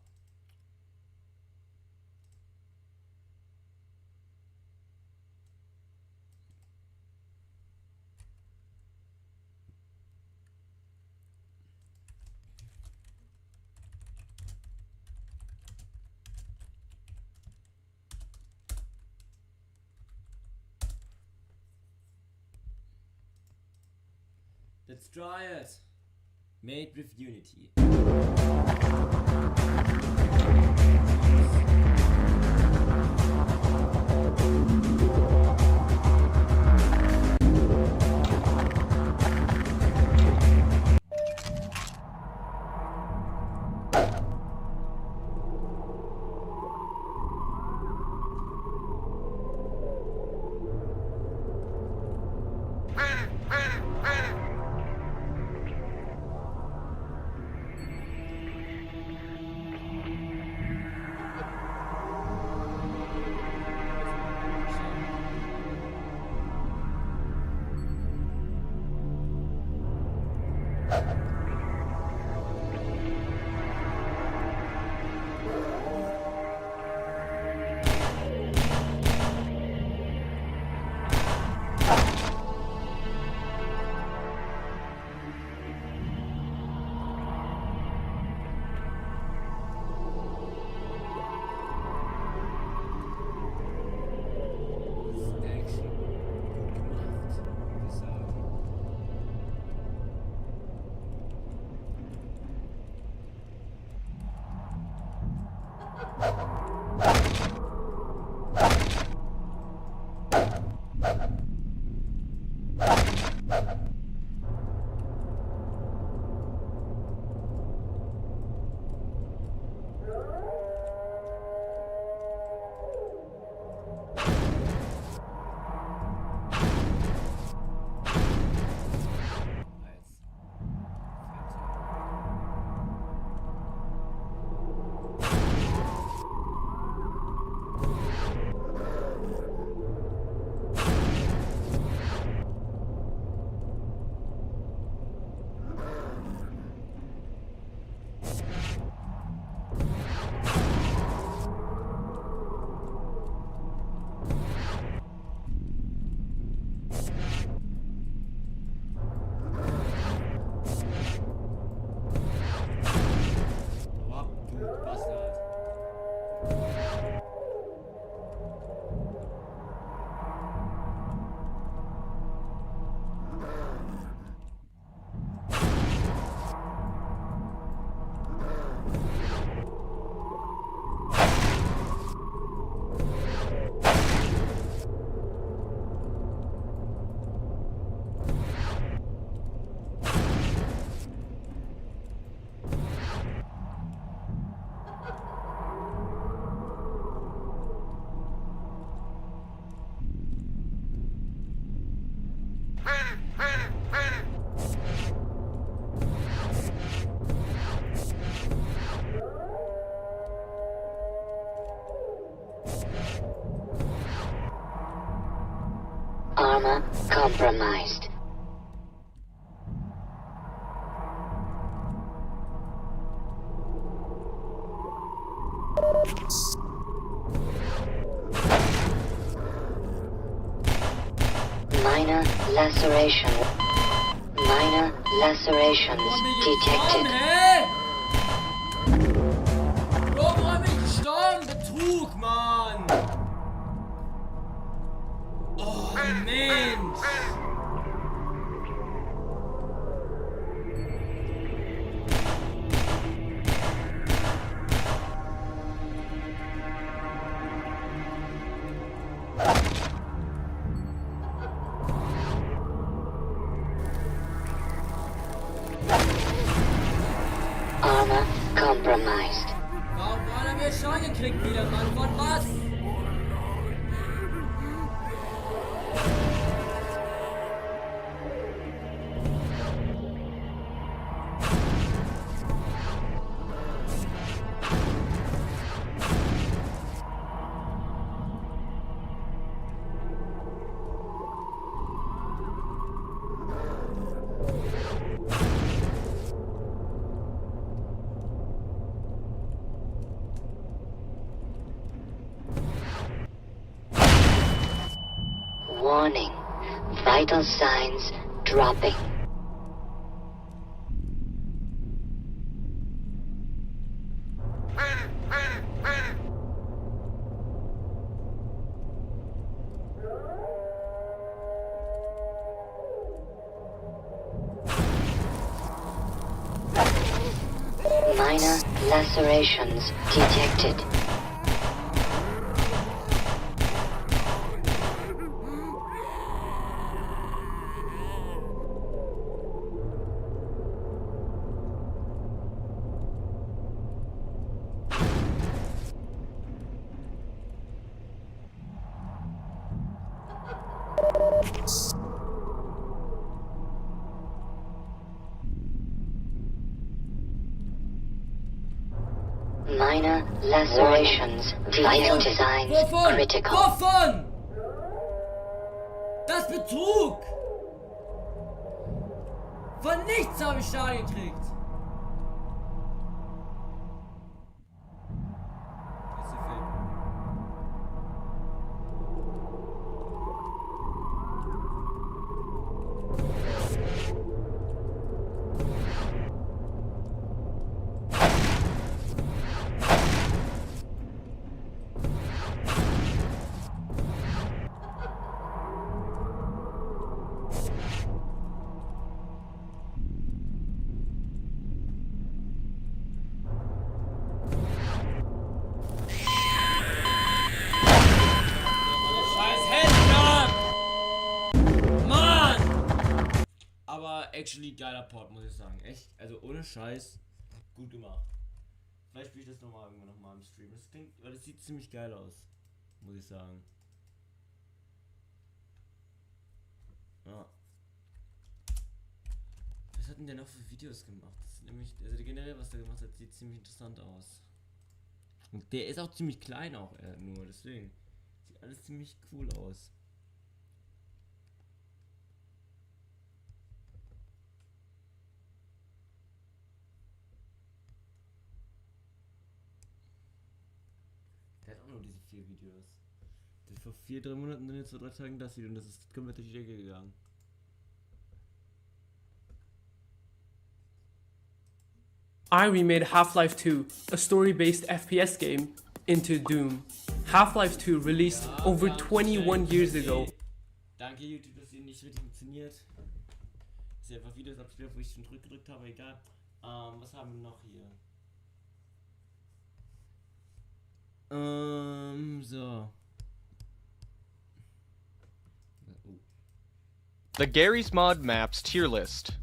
S1: Let's try it. Made with Unity.
S8: compromised. Minor laceration. Minor lacerations detected.
S1: Warum hab ich gestorben? Betrug, Mann! Oh, Mensch!
S8: Armor compromised.
S1: Warum hat er mir Schaden gekriegt wieder, Mann? Von was?
S8: Warning. Vital signs dropping. Minor lacerations detected. Minor lacerations. Vital signs critical.
S1: Wovon? Das ist Betrug! Von nichts habe ich Schaden gekriegt! Actually geiler Port, muss ich sagen. Echt, also ohne Scheiß, gut gemacht. Vielleicht spiele ich das irgendwann nochmal im Stream. Das klingt, weil das sieht ziemlich geil aus, muss ich sagen. Ja. Was hat denn der noch für Videos gemacht? Das ist nämlich, also generell, was der gemacht hat, sieht ziemlich interessant aus. Und der ist auch ziemlich klein auch, nur deswegen. Sieht alles ziemlich cool aus. Der hat auch nur diese 4 Videos. Der hat vor 3 Monaten, dann jetzt vor 3 Tagen das Video und das ist komplett durch die Decke gegangen.
S14: I remade Half-Life 2, a story-based FPS game, into Doom. Half-Life 2 released over 21 years ago.
S1: Danke YouTube, dass ihr nicht richtig funktioniert. Das ist einfach Videos abgespielt, wo ich schon gedrückt habe, egal. Was haben wir noch hier? So.
S16: The Gary's Mod Maps tier list.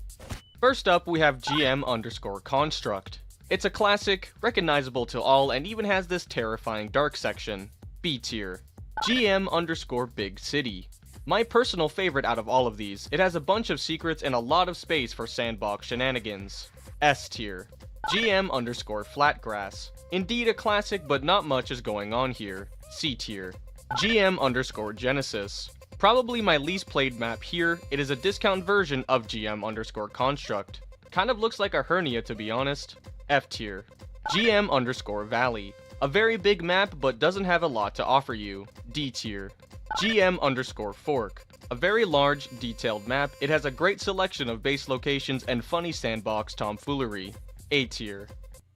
S16: First up, we have GM_construct. It's a classic, recognizable to all, and even has this terrifying dark section. B tier. GM_big city. My personal favorite out of all of these. It has a bunch of secrets and a lot of space for sandbox shenanigans. S tier. GM_flatgrass. Indeed a classic, but not much is going on here. C tier. GM_Genesis. Probably my least played map here, it is a discount version of GM_construct. Kind of looks like a hernia to be honest. F tier. GM_valley. A very big map but doesn't have a lot to offer you. D tier. GM_fork. A very large, detailed map, it has a great selection of base locations and funny sandbox tomfoolery. A tier.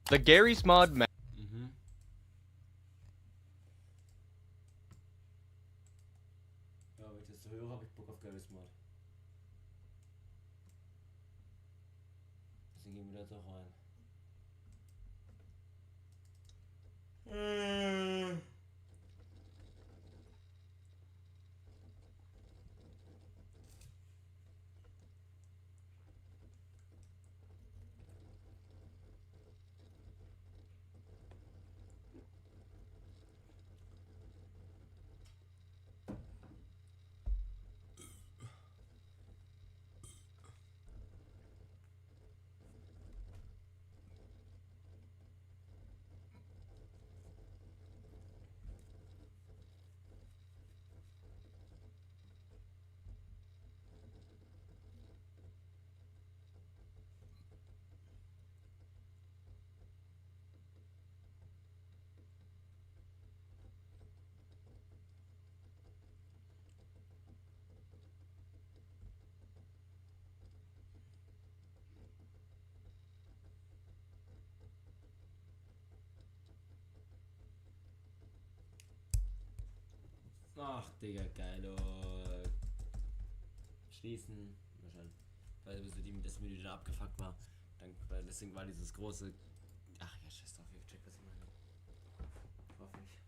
S16: The Gary's Mod map.
S1: Ja, wenn ich das so höre, habe ich Bock auf Gary's Mod. Deswegen gehen wir da jetzt auch rein. Ach, Digga, geil. Schließen. Wahrscheinlich. Weil das Menü dann abgefuckt war. Weil deswegen war dieses große. Ach ja, scheiß drauf, ich check das immer nicht. Hoffe ich.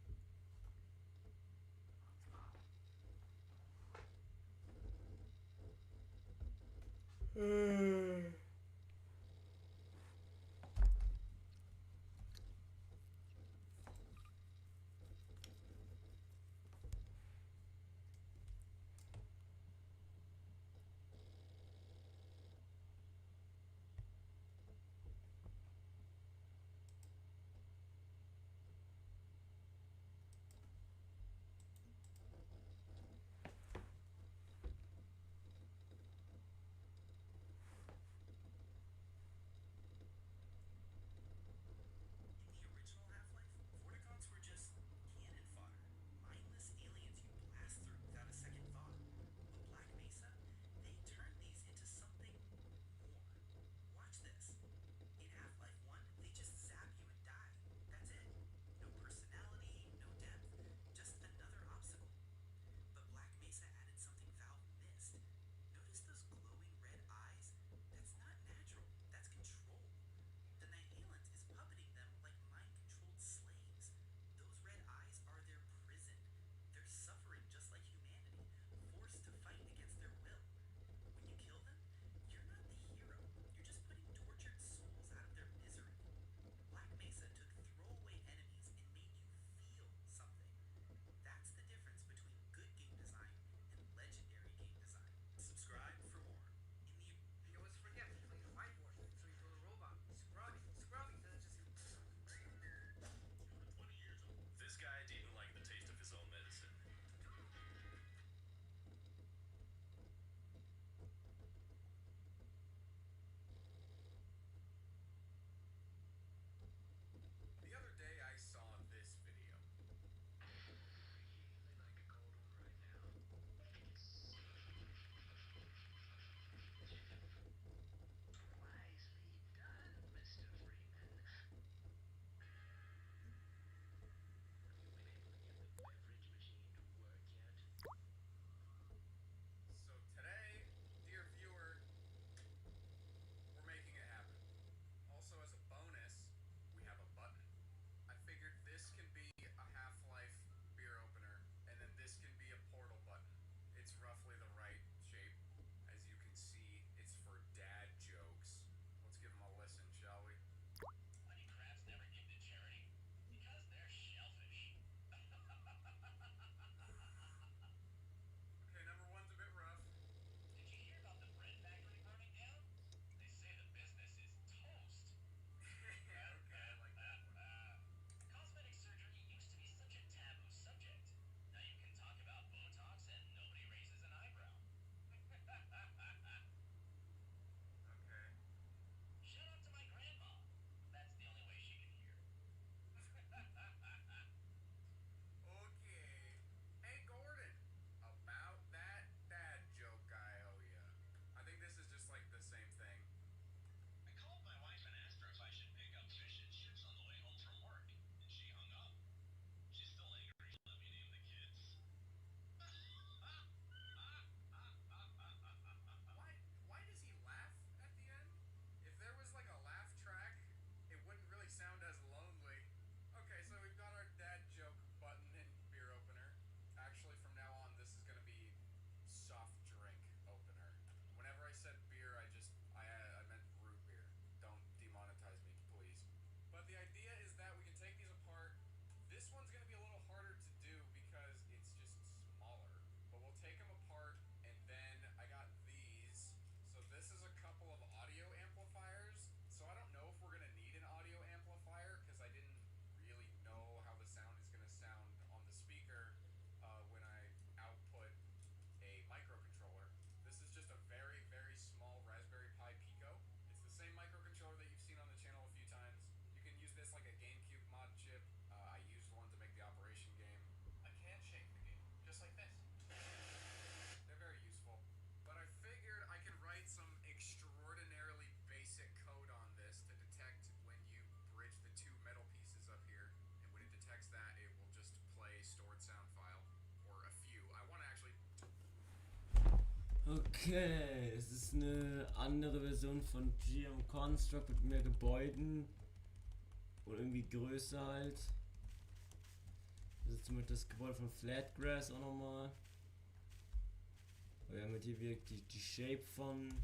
S1: Okay, es ist eine andere Version von GM Construct mit mehr Gebäuden und irgendwie größer halt. Das ist zum Beispiel das Gebäude von Flatgrass auch nochmal. Wir haben halt hier wirklich die Shape von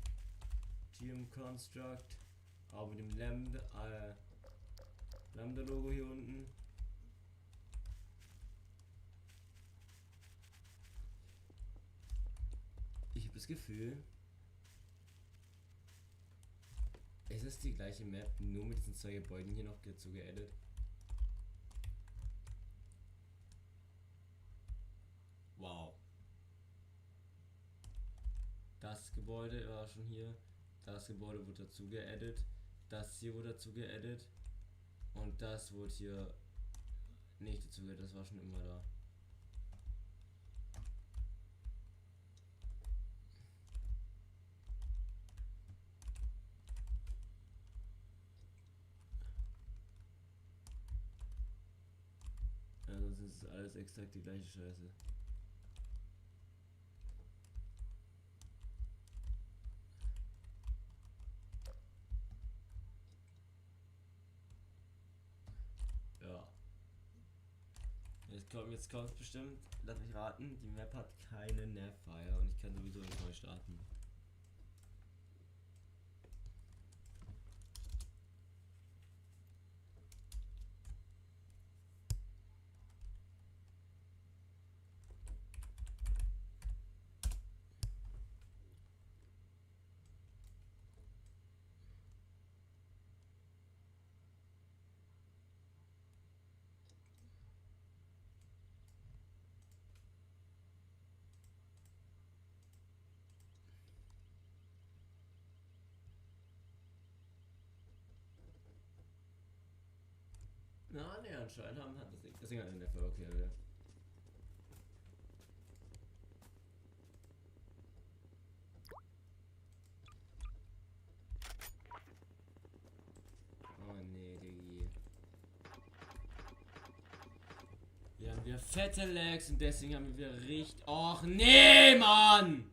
S1: GM Construct, auch mit dem Lambda Logo hier unten. Ich habe das Gefühl, es ist die gleiche Map, nur mit diesen 2 Gebäuden hier noch dazu geaddet. Wow. Das Gebäude war schon hier, das Gebäude wurde dazu geaddet, das hier wurde dazu geaddet und das wurde hier nicht dazu geaddet, das war schon immer da. Also es ist alles exakt die gleiche Scheiße. Ja. Jetzt kommt bestimmt, lass mich raten, die Map hat keine Navfire und ich kann sowieso nicht neu starten. Na, ne, anscheinend hat das nicht. Deswegen hat er Navfire, okay, ja. Oh nee, Diggi. Hier haben wir fette Lags und deswegen haben wir richtig... Och nee, Mann!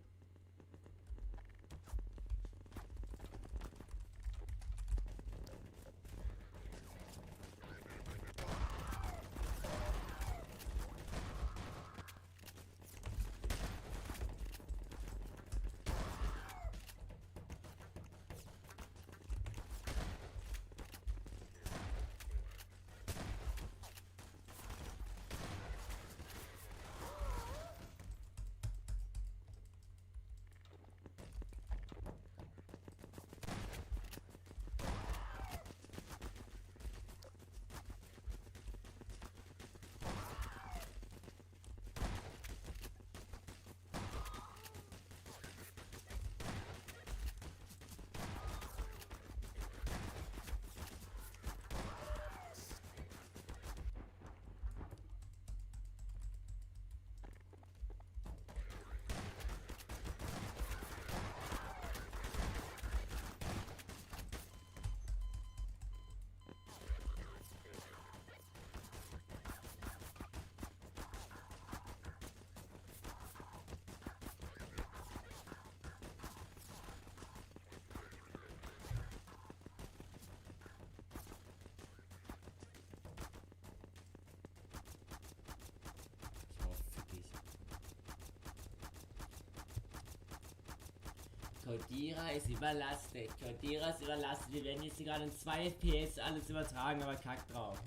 S1: Codira ist überlastet. Codira ist überlastet. Wir werden jetzt hier gerade in 2 FPS alles übertragen, aber kack drauf.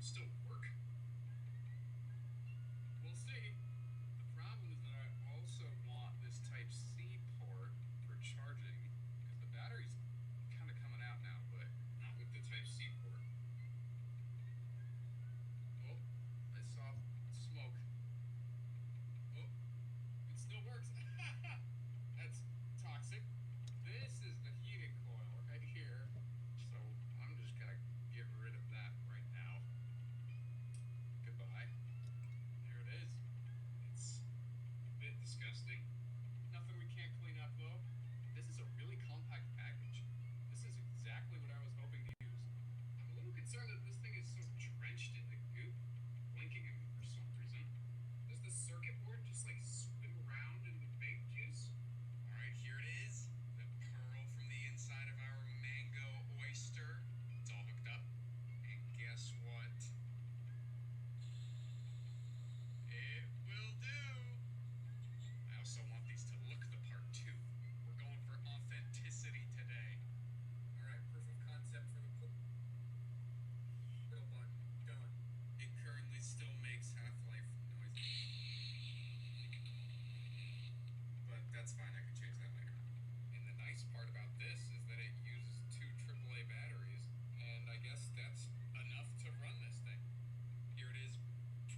S17: it'll still work. We'll see. The problem is that I also want this Type-C port for charging, because the battery's kind of coming out now, but not with the Type-C port. Oh, I saw smoke. Oh, it still works. That's toxic. This is the heating coil right here. So I'm just gonna get rid of that right now. Goodbye. There it is. It's a bit disgusting. Nothing we can't clean up though. This is a really compact package. This is exactly what I was hoping to use. I'm a little concerned that this thing is so drenched in the goop, blinking at me for some reason. Does the circuit board just like swim around in the baked juice? Alright, here it is. The pearl from the inside of our mango oyster. It's all hooked up. And guess what? It will do. I also want these to look the part too. We're going for authenticity today. Alright, proof of concept for the portal button. Done. It currently still makes half-life noise. But that's fine, I can change that later. And the nice part about this is that it uses 2 AAA batteries, and I guess that's enough to run this thing. Here it is,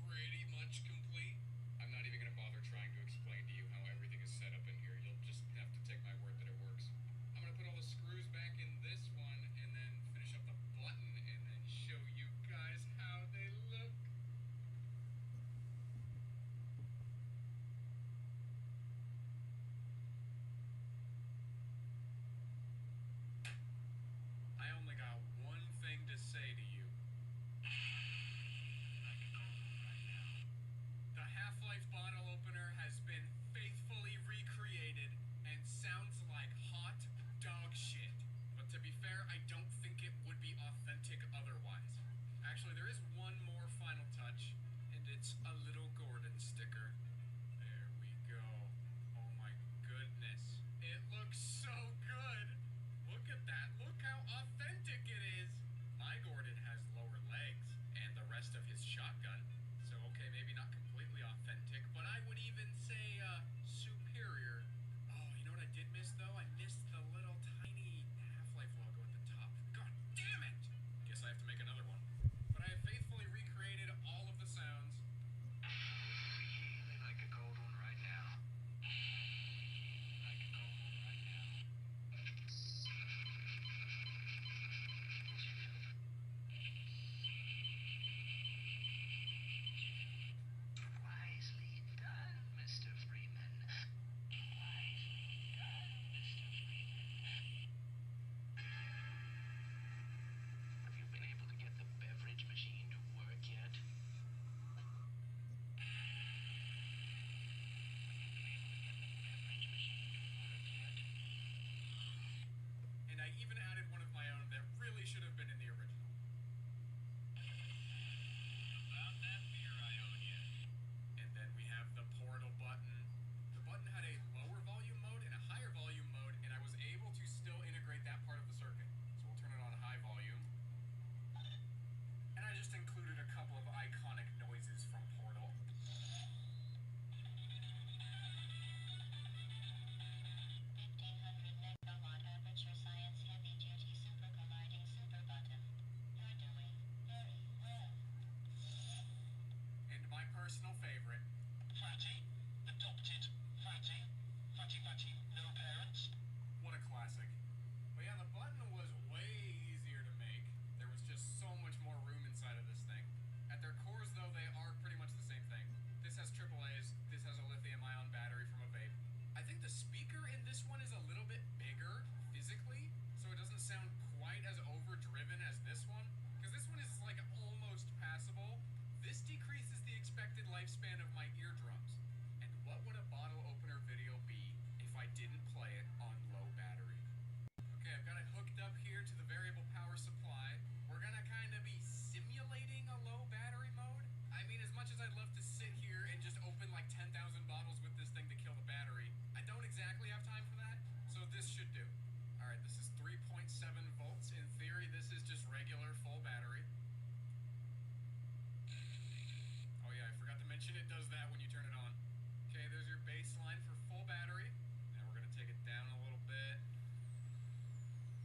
S17: pretty much complete. I'm not even going to bother trying to explain to you how everything is set up in here. You'll just have to take my word that it works. I'm going to put all the screws back in this one, and then finish up the button, and then show you guys how they look. I only got one thing to say to you. The Half-Life bottle opener has been faithfully recreated and sounds like hot dog shit. But to be fair, I don't think it would be authentic otherwise. Actually, there is one more final touch, and it's a little Gordon sticker. There we go. Oh my goodness. It looks so good. Look at that. Look how authentic it is. My Gordon has lower legs and the rest of his shotgun. So, okay, maybe not completely authentic, but I would even say, superior. Oh, you know what I did miss, though? I missed the little tiny Half-Life logo at the top. God damn it! Guess I have to make another one. But I have faithfully recreated all of the sounds. Feeling like a cold one right now. Like a cold one right now. Wisely done, Mr. Freeman. Wisely done, Mr. Freeman. Have you been able to get the beverage machine to work yet? And I even added one of my own that really should have been in the original. About that beer I owe you. And then we have the portal button. The button had a lower volume mode and a higher volume mode, and I was able to still integrate that part of the circuit. So we'll turn it on high volume. And I just included a couple of iconic noises from Portal. And my personal favorite, Fatty, adopted, Fatty, Fatty Fatty, no parents. What a classic. But yeah, the button was way easier to make. There was just so much more room inside of this thing. At their cores, though, they are pretty much the same thing. This has AAAs, this has a lithium-ion battery from a vape. I think the speaker in this one is a little bit bigger physically, so it doesn't sound quite as overdriven as this one. Because this one is like almost passable. This decreases the expected lifespan of my eardrums. And what would a bottle opener video be if I didn't play it on low battery? Okay, I've got it hooked up here to the variable power supply. We're gonna kind of be simulating a low battery mode. I mean, as much as I'd love to sit here and just open like 10,000 bottles with this thing to kill the battery, I don't exactly have time for that, so this should do. Alright, this is 3.7 volts. In theory, this is just regular full battery. mention it does that when you turn it on. Okay, there's your baseline for full battery. Now we're gonna take it down a little bit.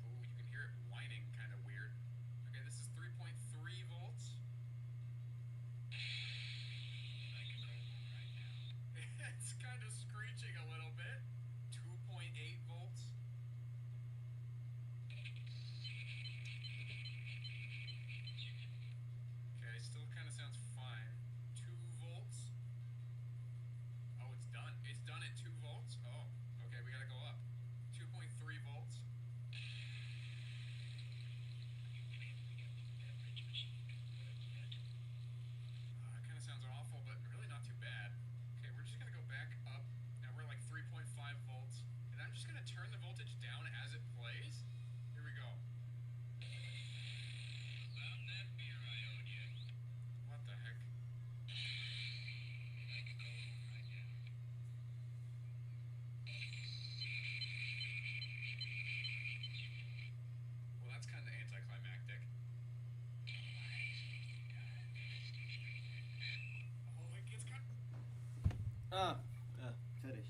S17: Ooh, you can hear it whining, kind of weird. Okay, this is 3.3 volts. It's kind of screeching a little bit. 2.8 volts. Okay, still kind of sounds fine. 2 volts. Oh, it's done. It's done at 2 volts. Oh, okay, we gotta go up. 2.3 volts. That kind of sounds awful, but really not too bad. Okay, we're just gonna go back up. Now we're like 3.5 volts. And I'm just gonna turn the voltage down as it plays. Here we go. What the heck? Well, that's kind of anticlimactic. Oh, it gets kind
S1: Ah, ja, fertig.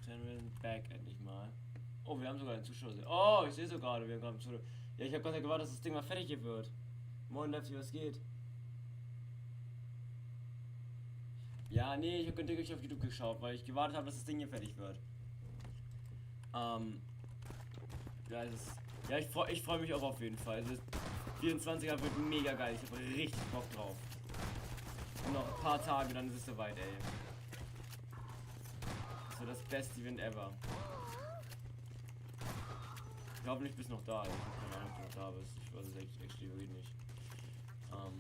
S1: Dann wir den Back endlich mal. Oh, wir haben sogar einen Zuschauer. Oh, ich sehe so gerade, wir haben gerade einen Zuschauer. Ja, ich habe ganz gewartet, dass das Ding mal fertig hier wird. Moin, Lefty, was geht? Ja, nee, ich habe nicht auf YouTube geschaut, weil ich gewartet habe, dass das Ding hier fertig wird. Ja, ich freu mich auch auf jeden Fall. Das 24er wird mega geil, ich habe richtig Bock drauf. Und noch ein paar Tage, dann ist es soweit, ey. Das wird das beste Event ever. Ich hoffe nicht, bist noch da. Ich habe keine Ahnung, ob du noch da bist. Ich weiß es echt wirklich nicht. Aber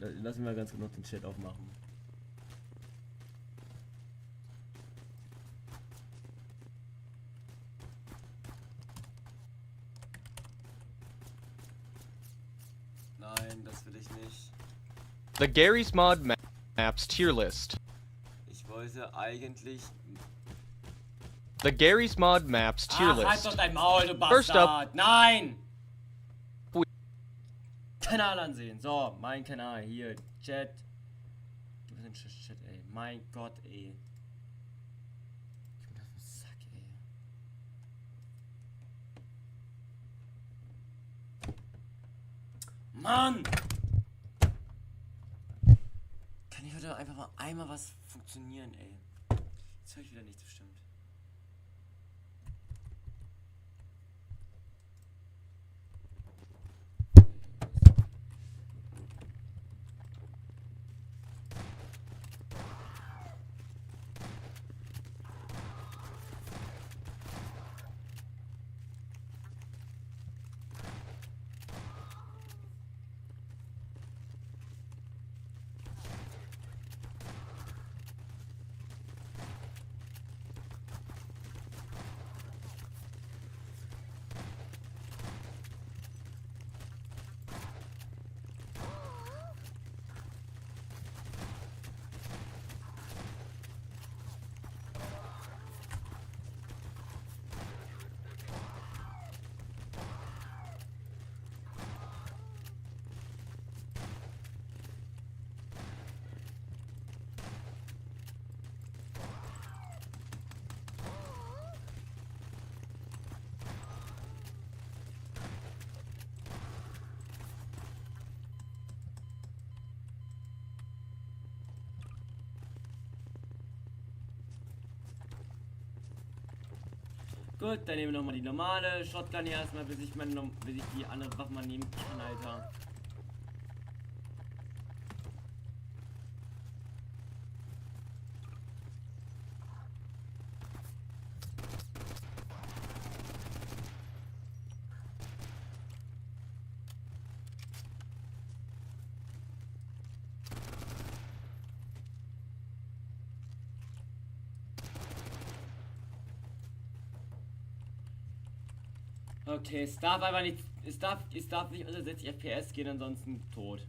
S1: lass mich mal ganz genau den Chat aufmachen. Nein, das will ich nicht.
S16: The Gary's Mod Maps tier list.
S1: Ich wollte eigentlich...
S16: The Gary's Mod Maps tier
S1: Ach, halt
S16: list.
S1: doch dein Maul, du Bastard!
S16: First up,
S1: nein! Kanal ansehen. So, mein Kanal hier. Chat. Du bist ein Chat, ey. Mein Gott, ey. Gib mir das auf den Sack, ey. Mann! Kann ich heute einfach mal einmal was funktionieren, ey? Jetzt höre ich wieder nichts bestimmt. Gut, dann nehmen wir nochmal die normale Shotgun hier erstmal, bis ich die andere Waffe mal nehmen kann, Alter. Okay, es darf einfach nicht, es darf nicht unter 60 FPS gehen, ansonsten tot.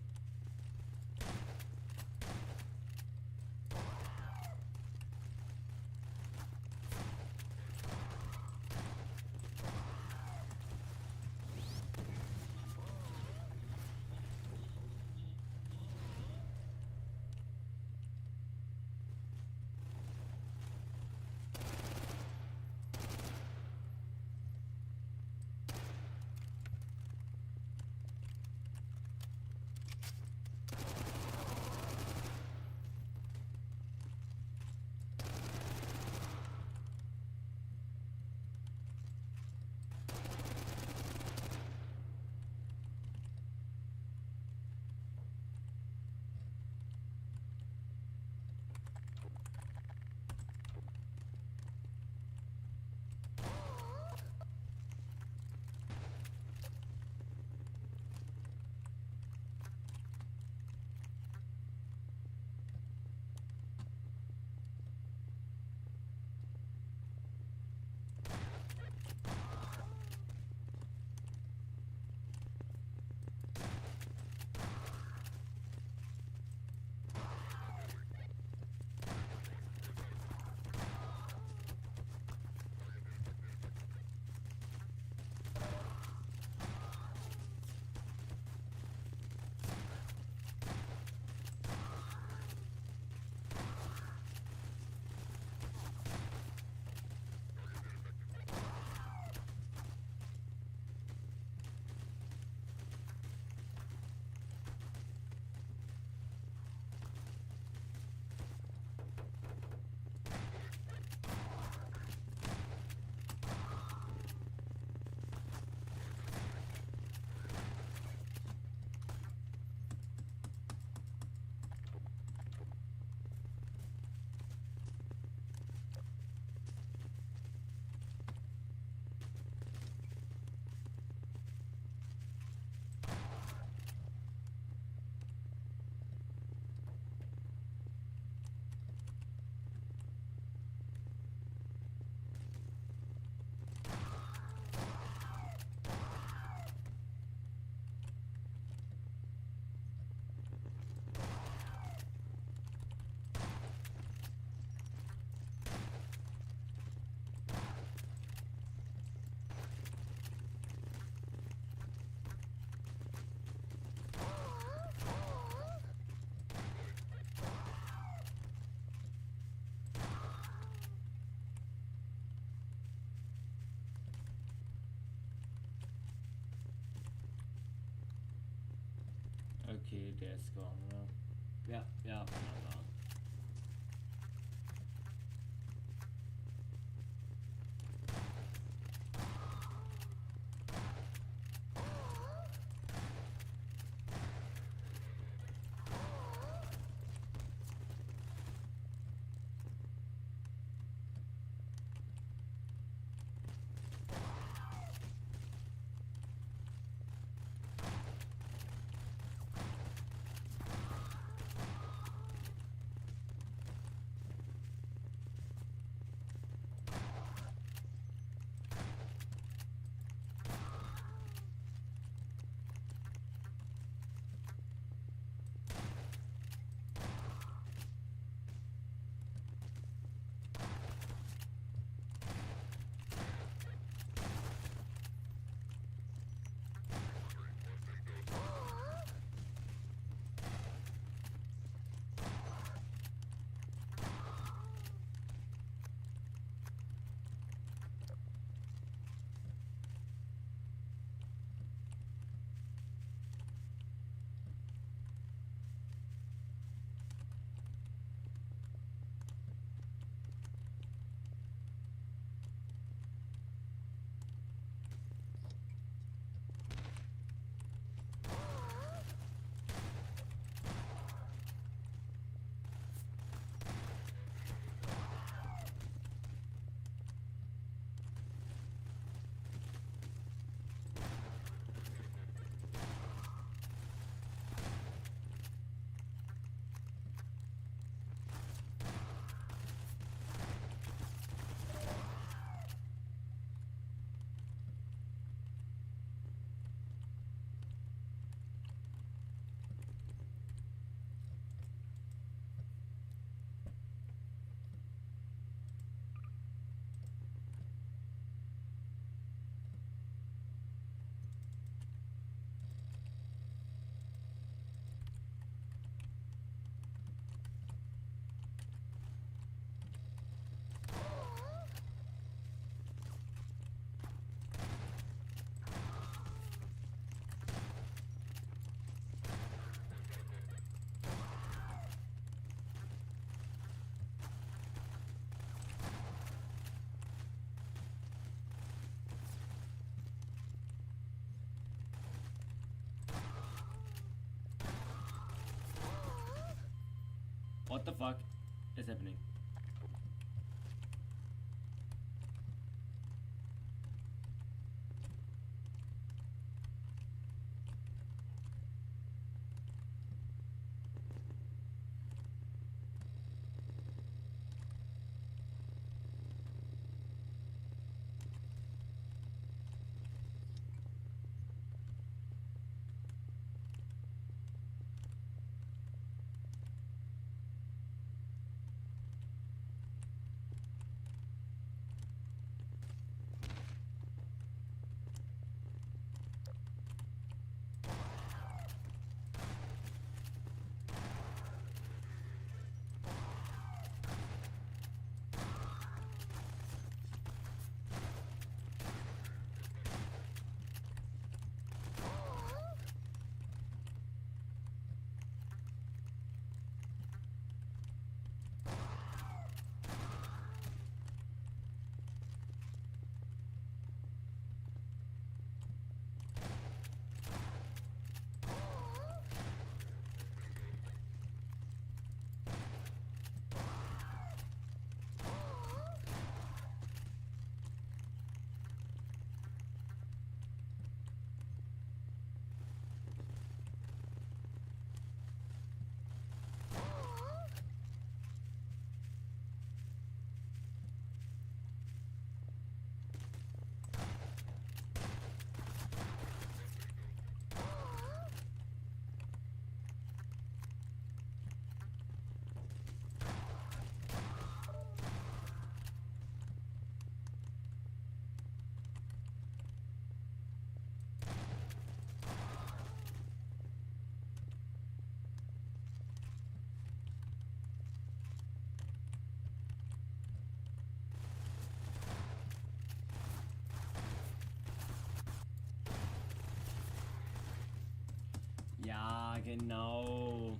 S1: Okay, der ist gone, oder? Ja, ja, wunderbar. What the fuck is happening? genau.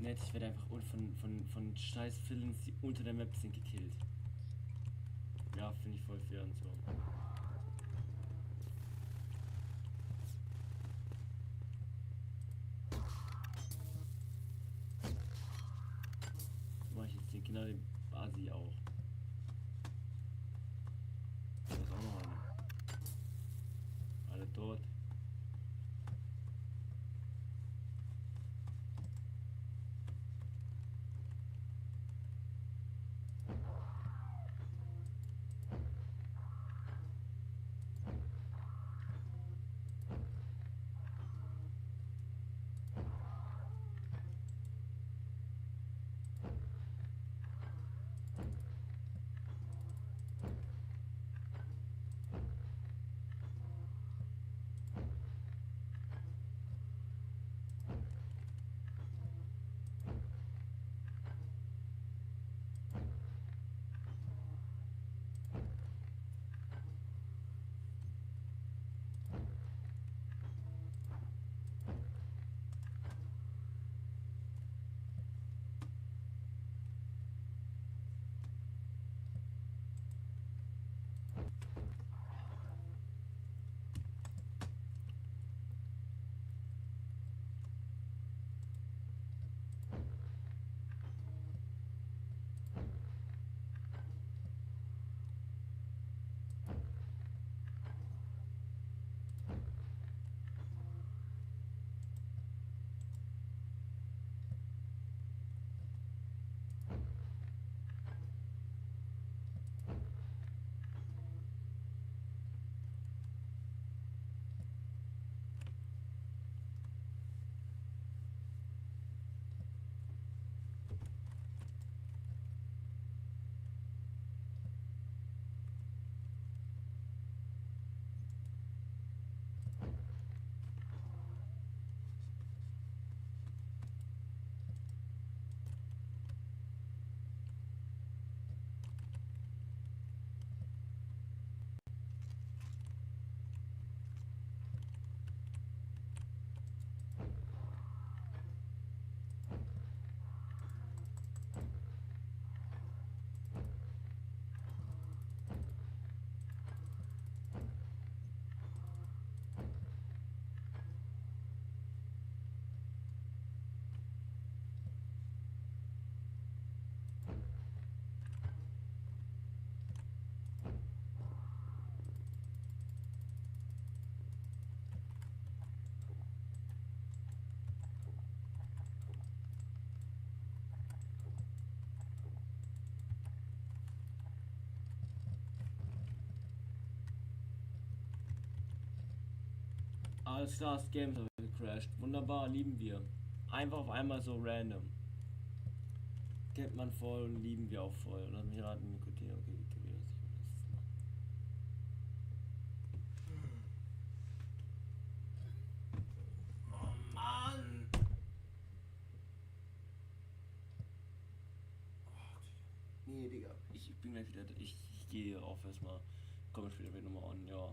S1: Nett, ich werde einfach von scheiß Villains, die unter der Map sind, gekillt. Ja, finde ich voll fair und so. So mache ich jetzt den Kinder den Asi auch. Da ist auch noch einer. Alle tot. Alles klar, Games habe gecrashed. Wunderbar, lieben wir. Einfach auf einmal so random. Kennt man voll und lieben wir auch voll. Und dann mich raten, Nikotin, okay, wie können wir das machen? Oh Mann! Nee, Digga, ich bin gleich wieder. Ich gehe auf erstmal. Komme später wieder nochmal an, ja.